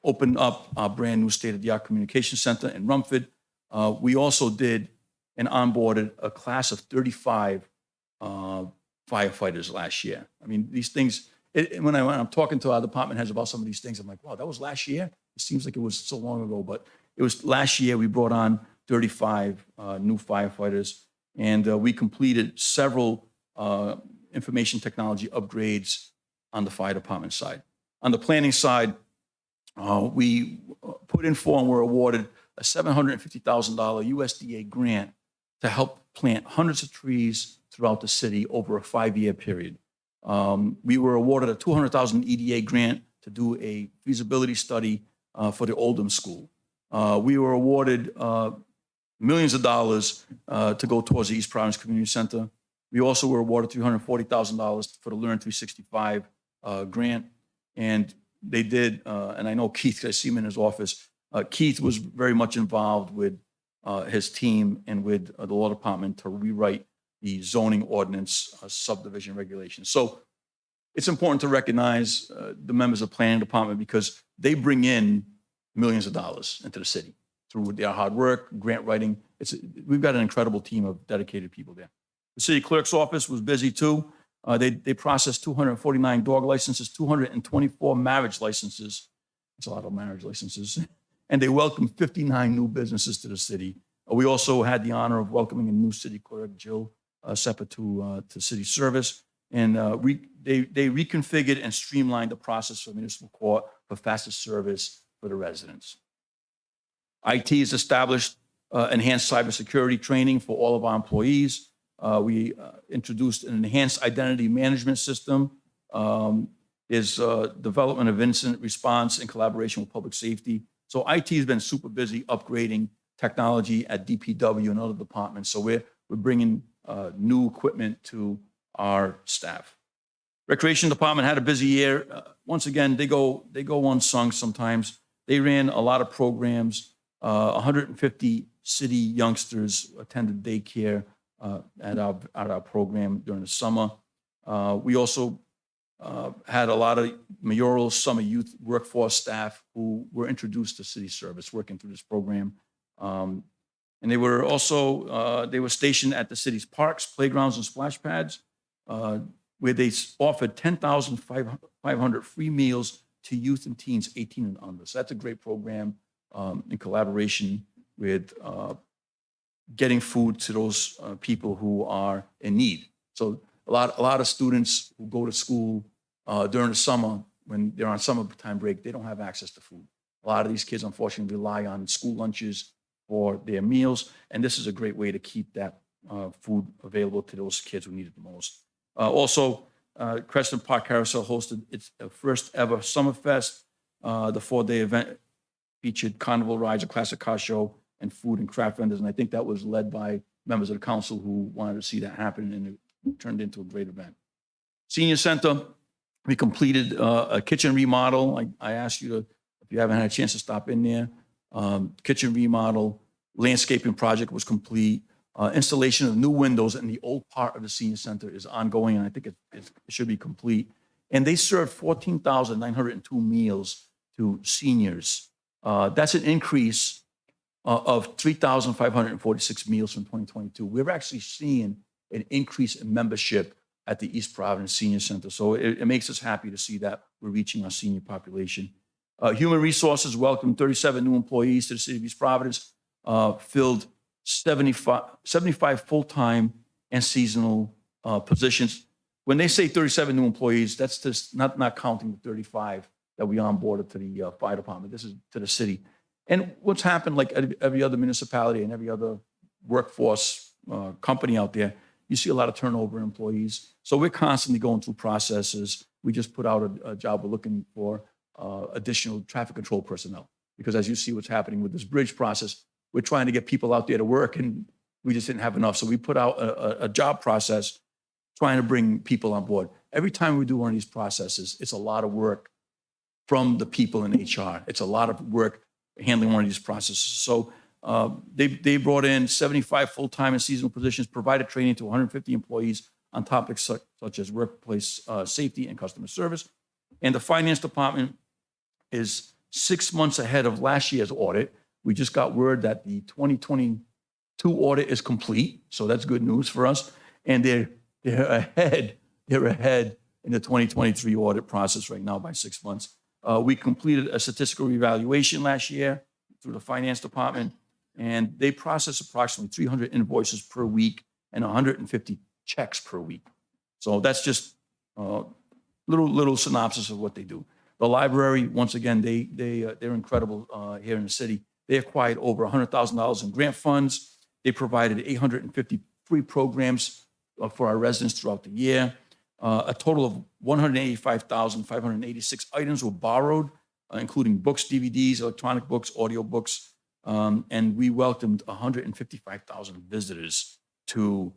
open up our brand new state-of-the-art communication center in Rumford. We also did and onboarded a class of 35 firefighters last year. I mean, these things, when I'm talking to our department heads about some of these things, I'm like, wow, that was last year? It seems like it was so long ago, but it was last year we brought on 35 new firefighters, and we completed several information technology upgrades on the fire department side. On the planning side, we put in for and were awarded a $750,000 USDA grant to help plant hundreds of trees throughout the city over a 5-year period. We were awarded a $200,000 EDA grant to do a feasibility study for the Oldham School. We were awarded millions of dollars to go towards the East Providence Community Center. We also were awarded $340,000 for the Learn 365 grant. And they did, and I know Keith, I see him in his office. Keith was very much involved with his team and with the law department to rewrite the zoning ordinance subdivision regulations. So it's important to recognize the members of the planning department because they bring in millions of dollars into the city through their hard work, grant writing. We've got an incredible team of dedicated people there. The city clerk's office was busy too. They processed 249 dog licenses, 224 marriage licenses. That's a lot of marriage licenses. And they welcomed 59 new businesses to the city. We also had the honor of welcoming a new city clerk, Jill Seppa, to city service. And they reconfigured and streamlined the process for municipal court for faster service for the residents. IT has established enhanced cybersecurity training for all of our employees. We introduced an enhanced identity management system. There's development of incident response in collaboration with public safety. So IT has been super busy upgrading technology at DPW and other departments. So we're bringing new equipment to our staff. Recreation department had a busy year. Once again, they go unsung sometimes. They ran a lot of programs. 150 city youngsters attended daycare at our program during the summer. We also had a lot of mayoral summer youth workforce staff who were introduced to city service working through this program. And they were also, they were stationed at the city's parks, playgrounds, and splash pads, where they offered 10,500 free meals to youth and teens 18 and under. So that's a great program in collaboration with getting food to those people who are in need. So a lot of students who go to school during the summer, when they're on summertime break, they don't have access to food. A lot of these kids, unfortunately, rely on school lunches for their meals, and this is a great way to keep that food available to those kids who need it the most. Also, Crescent Park Carousel hosted its first ever Summerfest. The 4-day event featured carnival rides, a classic car show, and food and craft vendors, and I think that was led by members of the council who wanted to see that happen, and it turned into a great event. Senior Center, we completed a kitchen remodel. I asked you to, if you haven't had a chance to stop in there, kitchen remodel, landscaping project was complete. Installation of new windows in the old part of the Senior Center is ongoing, and I think it should be complete. And they served 14,902 meals to seniors. That's an increase of 3,546 meals from 2022. We're actually seeing an increase in membership at the East Providence Senior Center. So it makes us happy to see that we're reaching our senior population. Human Resources welcomed 37 new employees to the city of East Providence, filled 75 full-time and seasonal positions. When they say 37 new employees, that's just not counting the 35 that we onboarded to the fire department. This is to the city. And what's happened, like every other municipality and every other workforce company out there, you see a lot of turnover in employees. So we're constantly going through processes. We just put out a job. We're looking for additional traffic control personnel, because as you see what's happening with this bridge process, we're trying to get people out there to work, and we just didn't have enough. So we put out a job process trying to bring people on board. Every time we do one of these processes, it's a lot of work from the people in HR. It's a lot of work handling one of these processes. So they brought in 75 full-time and seasonal positions, provided training to 150 employees on topics such as workplace safety and customer service. And the finance department is 6 months ahead of last year's audit. We just got word that the 2022 audit is complete, so that's good news for us. And they're ahead in the 2023 audit process right now by 6 months. We completed a statistical evaluation last year through the finance department, and they process approximately 300 invoices per week and 150 checks per week. So that's just little synopsis of what they do. The library, once again, they're incredible here in the city. They acquired over $100,000 in grant funds. They provided 850 free programs for our residents throughout the year. A total of 185,586 items were borrowed, including books, DVDs, electronic books, audio books, and we welcomed 155,000 visitors to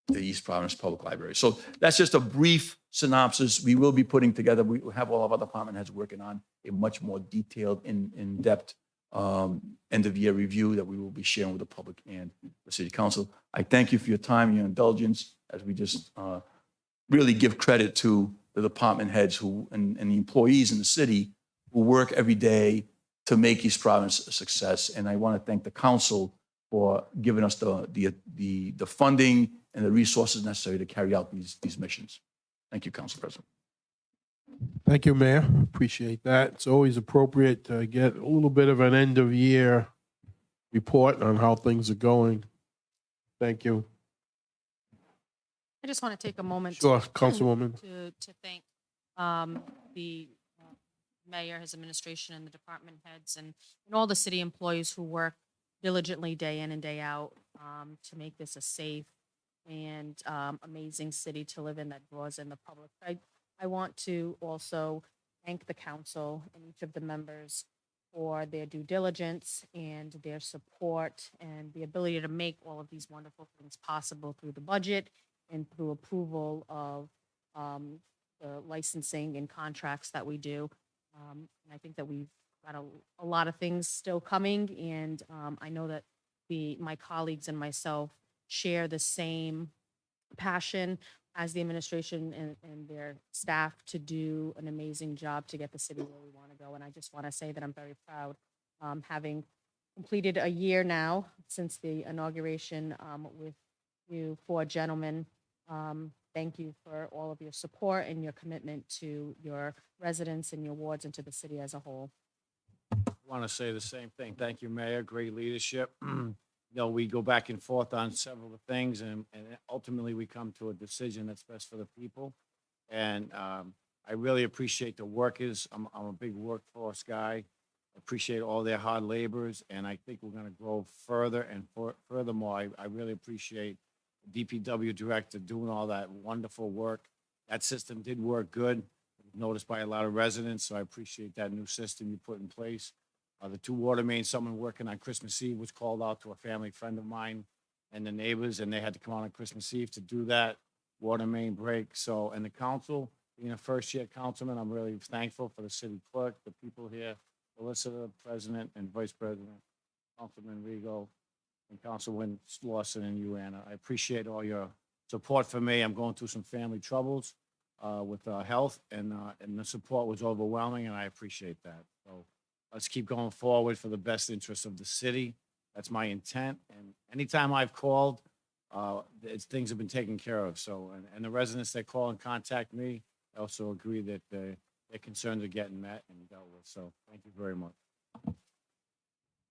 the East Providence Public Library. So that's just a brief synopsis. We will be putting together, we have all of our department heads working on a much more detailed, in-depth end-of-year review that we will be sharing with the public and the city council. I thank you for your time and your indulgence as we just really give credit to the department heads who and the employees in the city who work every day to make East Providence a success. And I want to thank the council for giving us the funding and the resources necessary to carry out these missions. Thank you, Council President. Thank you, Mayor. Appreciate that. It's always appropriate to get a little bit of an end-of-year report on how things are going. Thank you. I just want to take a moment Sure, Councilwoman. to thank the mayor, his administration, and the department heads, and all the city employees who work diligently day in and day out to make this a safe and amazing city to live in that draws in the public. I want to also thank the council and each of the members for their due diligence and their support and the ability to make all of these wonderful things possible through the budget and through approval of the licensing and contracts that we do. And I think that we've got a lot of things still coming, and I know that my colleagues and myself share the same passion as the administration and their staff to do an amazing job to get the city where we want to go. And I just want to say that I'm very proud, having completed a year now since the inauguration with you four gentlemen. Thank you for all of your support and your commitment to your residents and your wards and to the city as a whole. I want to say the same thing. Thank you, Mayor. Great leadership. We go back and forth on several things, and ultimately we come to a decision that's best for the people. And I really appreciate the workers. I'm a big workforce guy. Appreciate all their hard labors, and I think we're going to grow further. And furthermore, I really appreciate the DPW director doing all that wonderful work. That system did work good, noticed by a lot of residents, so I appreciate that new system you put in place. The two water mains, someone working on Christmas Eve was called out to a family friend of mine and the neighbors, and they had to come out on Christmas Eve to do that water main break. So, and the council, being a first-year councilman, I'm really thankful for the city clerk, the people here, Melissa, the president and vice president, Councilman Rigo, and Councilman Lawson and you, Anna. I appreciate all your support for me. I'm going through some family troubles with health, and the support was overwhelming, and I appreciate that. So let's keep going forward for the best interest of the city. That's my intent. And anytime I've called, things have been taken care of. So, and the residents that call and contact me also agree that their concerns are getting met and dealt with. So thank you very much.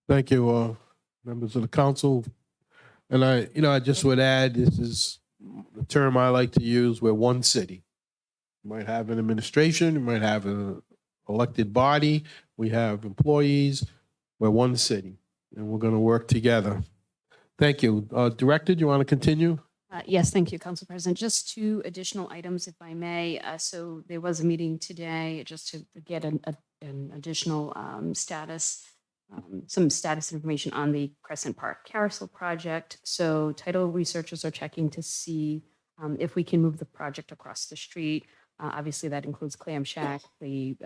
Thank you, members of the council. And I just would add, this is the term I like to use, we're one city. You might have an administration, you might have an elected body, we have employees, we're one city, and we're going to work together. Thank you. Director, do you want to continue? Yes, thank you, Council President. Just two additional items, if I may. So there was a meeting today just to get an additional status, some status information on the Crescent Park Carousel project. So title researchers are checking to see if we can move the project across the street. Obviously, that includes Clam Shack, the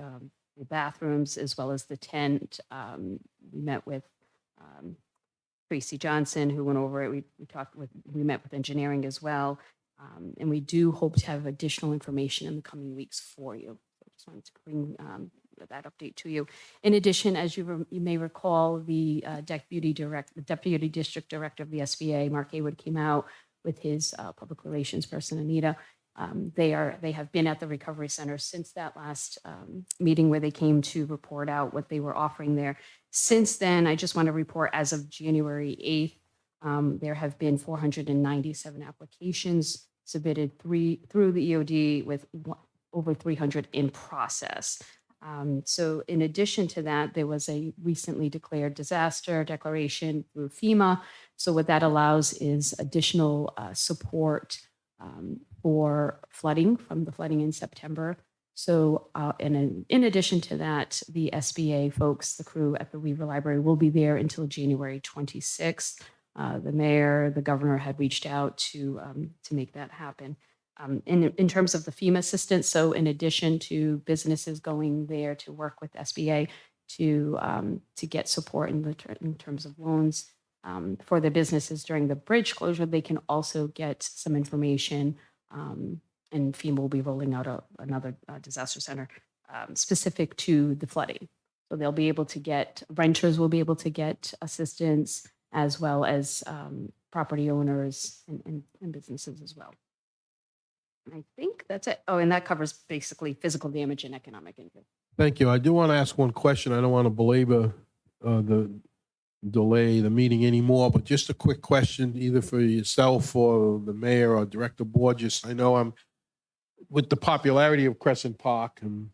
bathrooms, as well as the tent. We met with Tracy Johnson, who went over it. We met with engineering as well. And we do hope to have additional information in the coming weeks for you. So I just wanted to bring that update to you. In addition, as you may recall, the deputy district director of the SBA, Mark Haywood, came out with his public relations person, Anita, They have been at the Recovery Center since that last meeting where they came to report out what they were offering there. Since then, I just want to report as of January 8th, there have been 497 applications submitted through the EOD with over 300 in process. So in addition to that, there was a recently declared disaster declaration through FEMA. So what that allows is additional support for flooding from the flooding in September. So in addition to that, the SBA folks, the crew at the Weaver Library will be there until January 26th. The mayor, the governor had reached out to make that happen. In terms of the FEMA assistance, so in addition to businesses going there to work with SBA to get support in terms of loans for the businesses during the bridge closure, they can also get some information. And FEMA will be rolling out another disaster center specific to the flooding. So they'll be able to get, renters will be able to get assistance, as well as property owners and businesses as well. I think that's it. Oh, and that covers basically physical damage and economic injury. Thank you. I do want to ask one question. I don't want to belabor delay the meeting anymore, but just a quick question, either for yourself or the mayor or Director Borges. I know I'm with the popularity of Crescent Park, and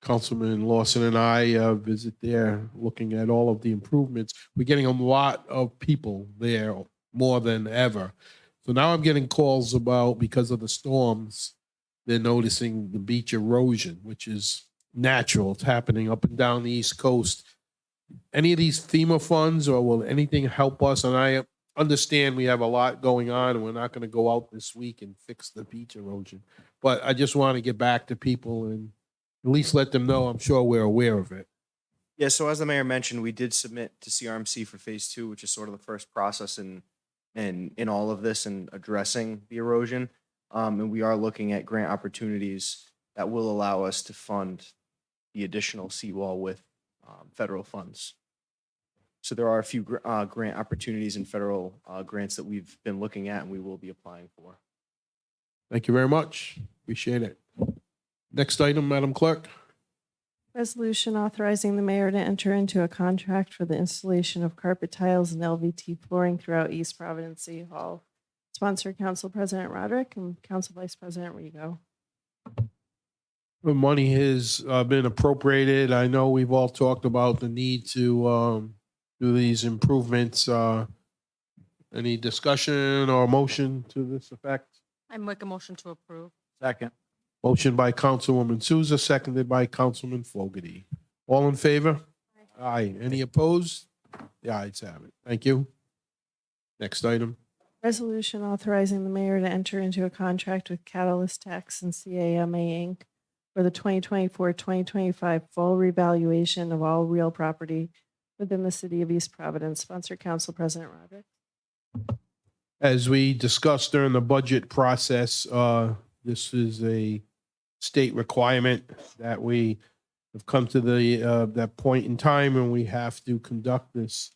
Councilman Lawson and I visit there looking at all of the improvements. We're getting a lot of people there, more than ever. So now I'm getting calls about, because of the storms, they're noticing the beach erosion, which is natural. It's happening up and down the East Coast. Any of these FEMA funds, or will anything help us? And I understand we have a lot going on and we're not going to go out this week and fix the beach erosion. But I just want to get back to people and at least let them know I'm sure we're aware of it. Yeah, so as the mayor mentioned, we did submit to CRMC for phase 2, which is sort of the first process in all of this and addressing the erosion. And we are looking at grant opportunities that will allow us to fund the additional seawall with federal funds. So there are a few grant opportunities and federal grants that we've been looking at and we will be applying for. Thank you very much. Appreciate it. Next item, Madam Clerk. Resolution authorizing the mayor to enter into a contract for the installation of carpet tiles and LVT flooring throughout East Providence City Hall. Sponsor, Council President Roderick and Council Vice President Rego. The money has been appropriated. I know we've all talked about the need to do these improvements. Any discussion or motion to this effect? I make a motion to approve. Second. Motion by Councilwoman Souza, seconded by Councilman Fogarty. All in favor? Aye. Any opposed? The ayes have it. Thank you. Next item. Resolution authorizing the mayor to enter into a contract with Catalyst Tax and CAMA Inc. for the 2024-2025 full revaluation of all real property within the city of East Providence. Sponsor, Council President Roderick. As we discussed during the budget process, this is a state requirement that we have come to that point in time when we have to conduct this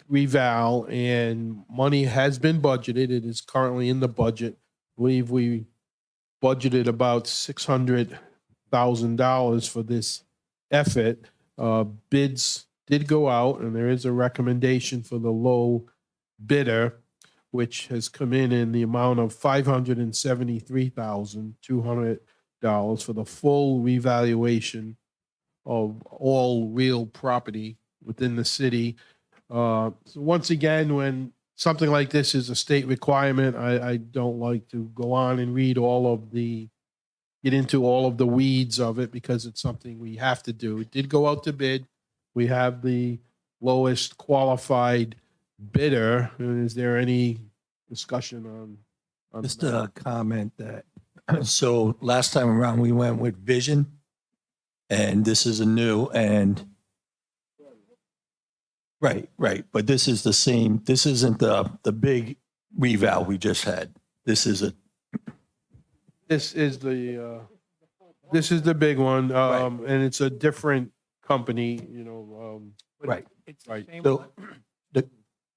reval, and money has been budgeted. It is currently in the budget. I believe we budgeted about $600,000 for this effort. Bids did go out, and there is a recommendation for the low bidder, which has come in the amount of $573,200 for the full revaluation of all real property within the city. So once again, when something like this is a state requirement, I don't like to go on and get into all of the weeds of it, because it's something we have to do. It did go out to bid. We have the lowest qualified bidder. Is there any discussion on Just that? a comment that, so last time around, we went with Vision, and this is a new, and right, but this is the same, this isn't the big reval we just had. This is This is the big one, Right. and it's a different company, right. right. So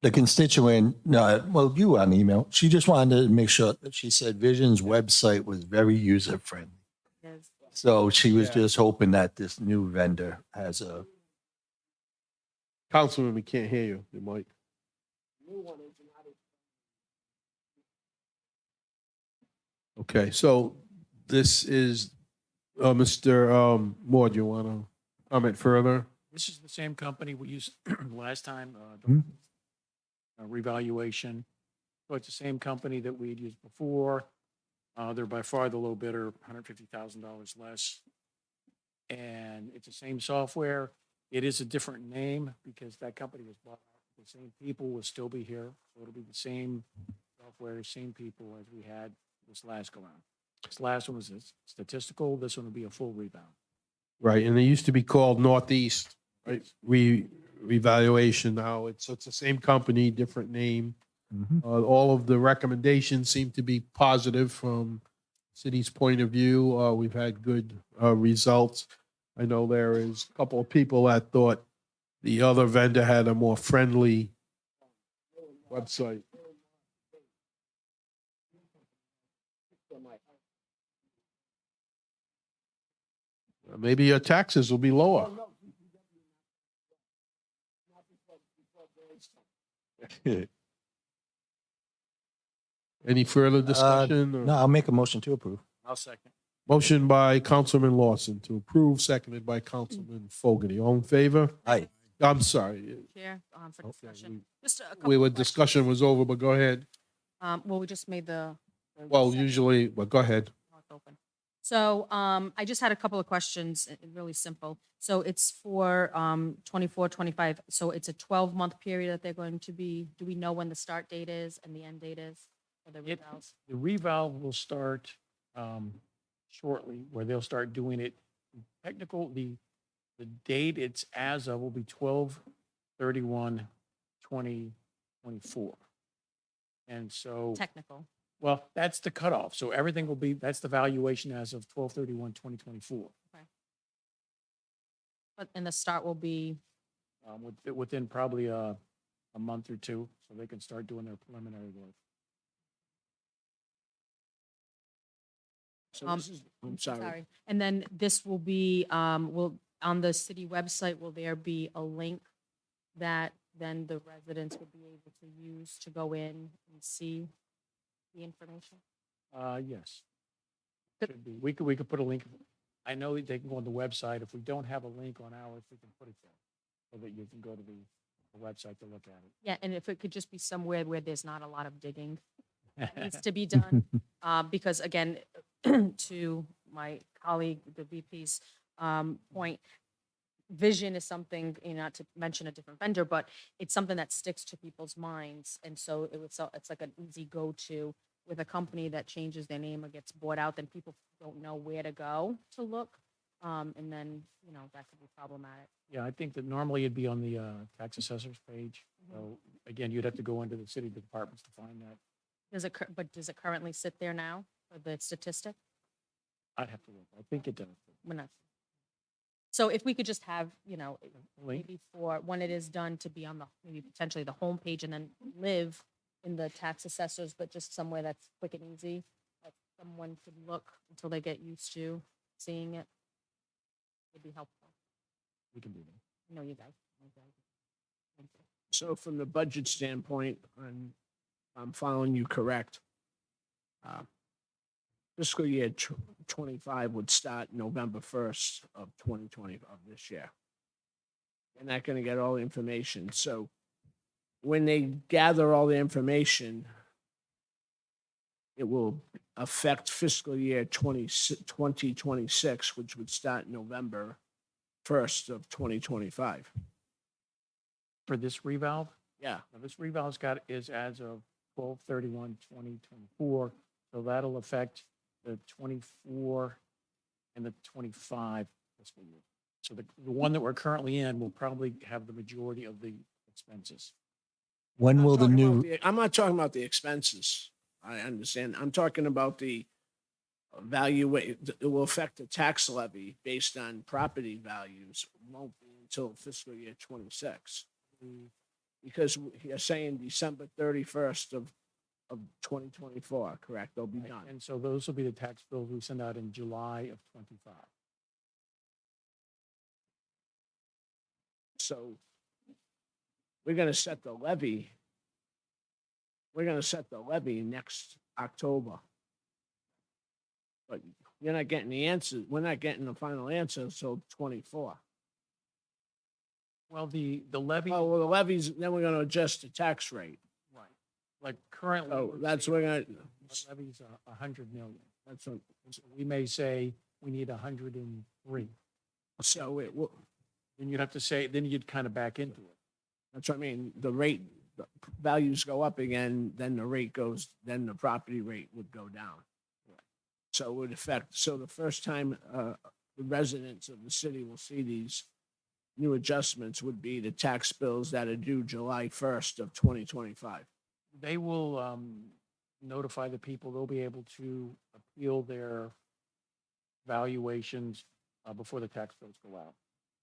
the the constituent, no, well, you were on email. She just wanted to make sure that she said Vision's website was very user friendly. Yes. So she was Yeah. just hoping that this new vendor has a, Councilman, we can't hear you, your mic. Okay, so this is, Mr. Moore, do you want to comment further? This is the same company we used last time, Hmm. revaluation. So it's the same company that we had used before. They're by far the low bidder, $150,000 less. And it's the same software. It is a different name because that company was bought out. The same people will still be here. So it'll be the same software, same people as we had this last go round. This last one was statistical. This one will be a full rebound. Right, and it used to be called Northeast, right? Revaluation now, it's the same company, different name. All of the recommendations seem to be positive from city's point of view. We've had good results. I know there is a couple of people that thought the other vendor had a more friendly website. Maybe your taxes will be lower. Any further discussion? or- no, I'll make a motion to approve. I'll second. Motion by Councilman Lawson to approve, seconded by Councilman Fogarty. All in favor? Aye. I'm sorry. Chair, for Okay, discussion. Just a We couple were, of discussion was over, but go ahead. questions. Well, we just made the. Well, second. usually, but go ahead. Now it's open. So I just had a couple of questions, really simple. So it's for 24, 25. So it's a 12-month period that they're going to be, do we know when the start date is and the end date is for the It- revals? The reval will start shortly, where they'll start doing it. Technical, the date it's as of will be 12/31/2024. And so, Technical. well, that's the cutoff. So everything will be, that's the valuation as of 12/31/2024. But, and the start will be, Within probably a month or two, so they can start doing their preliminary work. So Um, this is, I'm sorry. And then this will be, will, on the city website, will there be a link that then the residents will be able to use to go in and see the information? Yes. Should be. We could put a link. I know that they can go on the website. If we don't have a link on ours, we can put it there so that you can go to the website to look at it. Yeah, and if it could just be somewhere where there's not a lot of digging that needs to be done. Because again, to my colleague, the VP's point, vision is something, not to mention a different vendor, but it's something that sticks to people's minds. And so it's like an easy go-to with a company that changes their name or gets bought out, then people don't know where to go to look. And then, that could be problematic. Yeah, I think that normally it'd be on the tax assessor's page. So again, you'd have to go into the city departments to find that. But does it currently sit there now for the statistic? I'd have to look. I think it does. We're not. So if we could just have, Link. maybe for when it is done to be on maybe potentially the homepage and then live in the tax assessors, but just somewhere that's quick and easy, that someone could look until they get used to seeing it, would be helpful. We can do that. I know you guys. Thank you. So from the budget standpoint, and I'm following you correct, fiscal year 25 would start November 1st of 2020 of this year. They're not going to get all the information. So when they gather all the information, it will affect fiscal year 2026, which would start November 1st of 2025. For this revalve, Yeah. now this revalve's is as of 12/31/2024. So that'll affect the 24 and the 25 fiscal year. So the one that we're currently in will probably have the majority of the expenses. When will the new, I'm not talking about the expenses. I understand. I'm talking about the valuation. It will affect the tax levy based on property values. It won't be until fiscal year 26. because you're saying December 31st of 2024, correct? They'll be done. And so those will be the tax bills we send out in July of 25. So we're gonna set the levy. We're gonna set the levy next October. But you're not getting the answer. We're not getting the final answer until 24. Well, the levy, Oh, well, the levies, then we're gonna adjust the tax rate. right, like currently. Oh, we're that's saying we're gonna, our levy's 100 million. that's what, So we may say we need 103. so it, will- Then you'd have to say, then you'd kind of back into it. that's what I mean. The rate, the values go up again, then the rate goes, then the property rate would go down. So it would affect, so the first time the residents of the city will see these new adjustments would be the tax bills that are due July 1st of 2025. They will notify the people, they'll be able to appeal their valuations before the tax bills go out.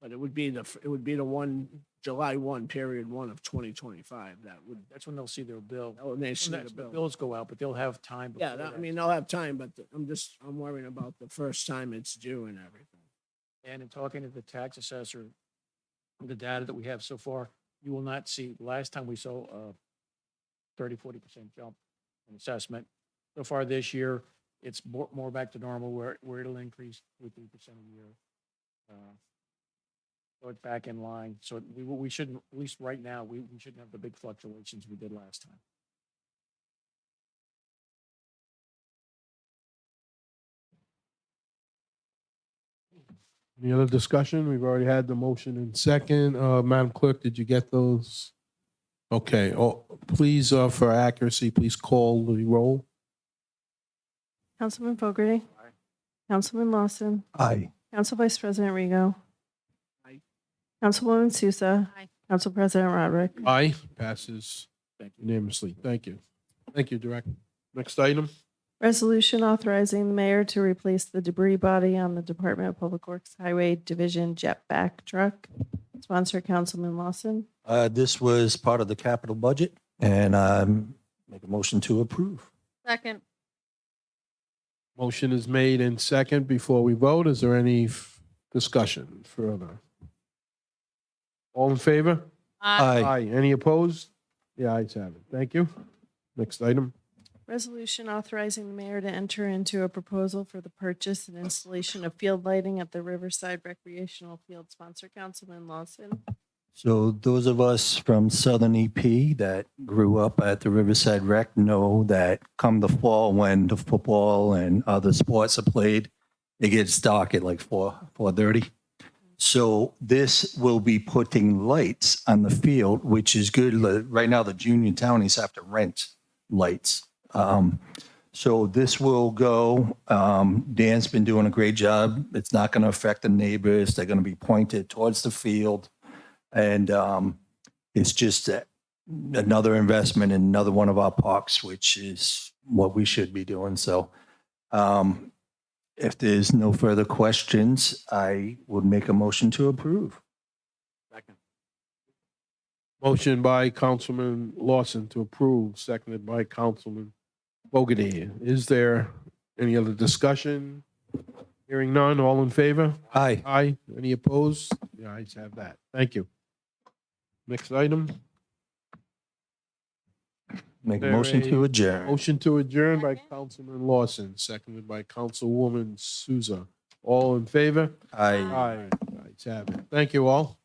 But it would be the one, July 1, period 1 of 2025 that would, That's when they'll see their bill. when they see When the the bill. bills go out, but they'll have time. Yeah, before I that. mean, they'll have time, but I'm worrying about the first time it's due and everything. And in talking to the tax assessor, the data that we have so far, you will not see, last time we saw a 30-40% jump in assessment. So far this year, it's more back to normal where it'll increase 2-3% a year. So it's back in line. So we shouldn't, at least right now, we shouldn't have the big fluctuations we did last time. Any other discussion? We've already had the motion in second. Madam Clerk, did you get those? Okay, oh, please, for accuracy, please call the roll. Councilman Fogarty. Councilman Lawson. Aye. Council Vice President Rego. Aye. Councilwoman Sousa. Aye. Council President Rodrick. Aye, passes Thank you. unanimously. Thank you. Thank you, Director. Next item. Resolution authorizing the mayor to replace the debris body on the Department of Public Works Highway Division jetback truck. Sponsor Councilman Lawson. This was part of the capital budget, and make a motion to approve. Second. Motion is made in second. Before we vote, is there any discussion further? All in favor? Aye. Any opposed? The ayes have it. Thank you. Next item. Resolution authorizing the mayor to enter into a proposal for the purchase and installation of field lighting at the Riverside Recreational Field. Sponsor Councilman Lawson. So those of us from Southern EP that grew up at the Riverside Rec know that come the fall when the football and other sports are played, it gets dark at like 4:30. So this will be putting lights on the field, which is good. Right now, the junior townies have to rent lights. So this will go. Dan's been doing a great job. It's not going to affect the neighbors. They're going to be pointed towards the field. And it's just another investment in another one of our parks, which is what we should be doing. So if there's no further questions, I would make a motion to approve. Second. Motion by Councilman Lawson to approve, seconded by Councilman Fogarty. Is there any other discussion? Hearing none, all in favor? Aye. Aye. Any opposed? The ayes have that. Thank you. Next item. Make a motion to adjourn. Motion to adjourn by Councilman Lawson, seconded by Councilwoman Souza. All in favor? Aye. Aye. Ayes have it. Thank you all.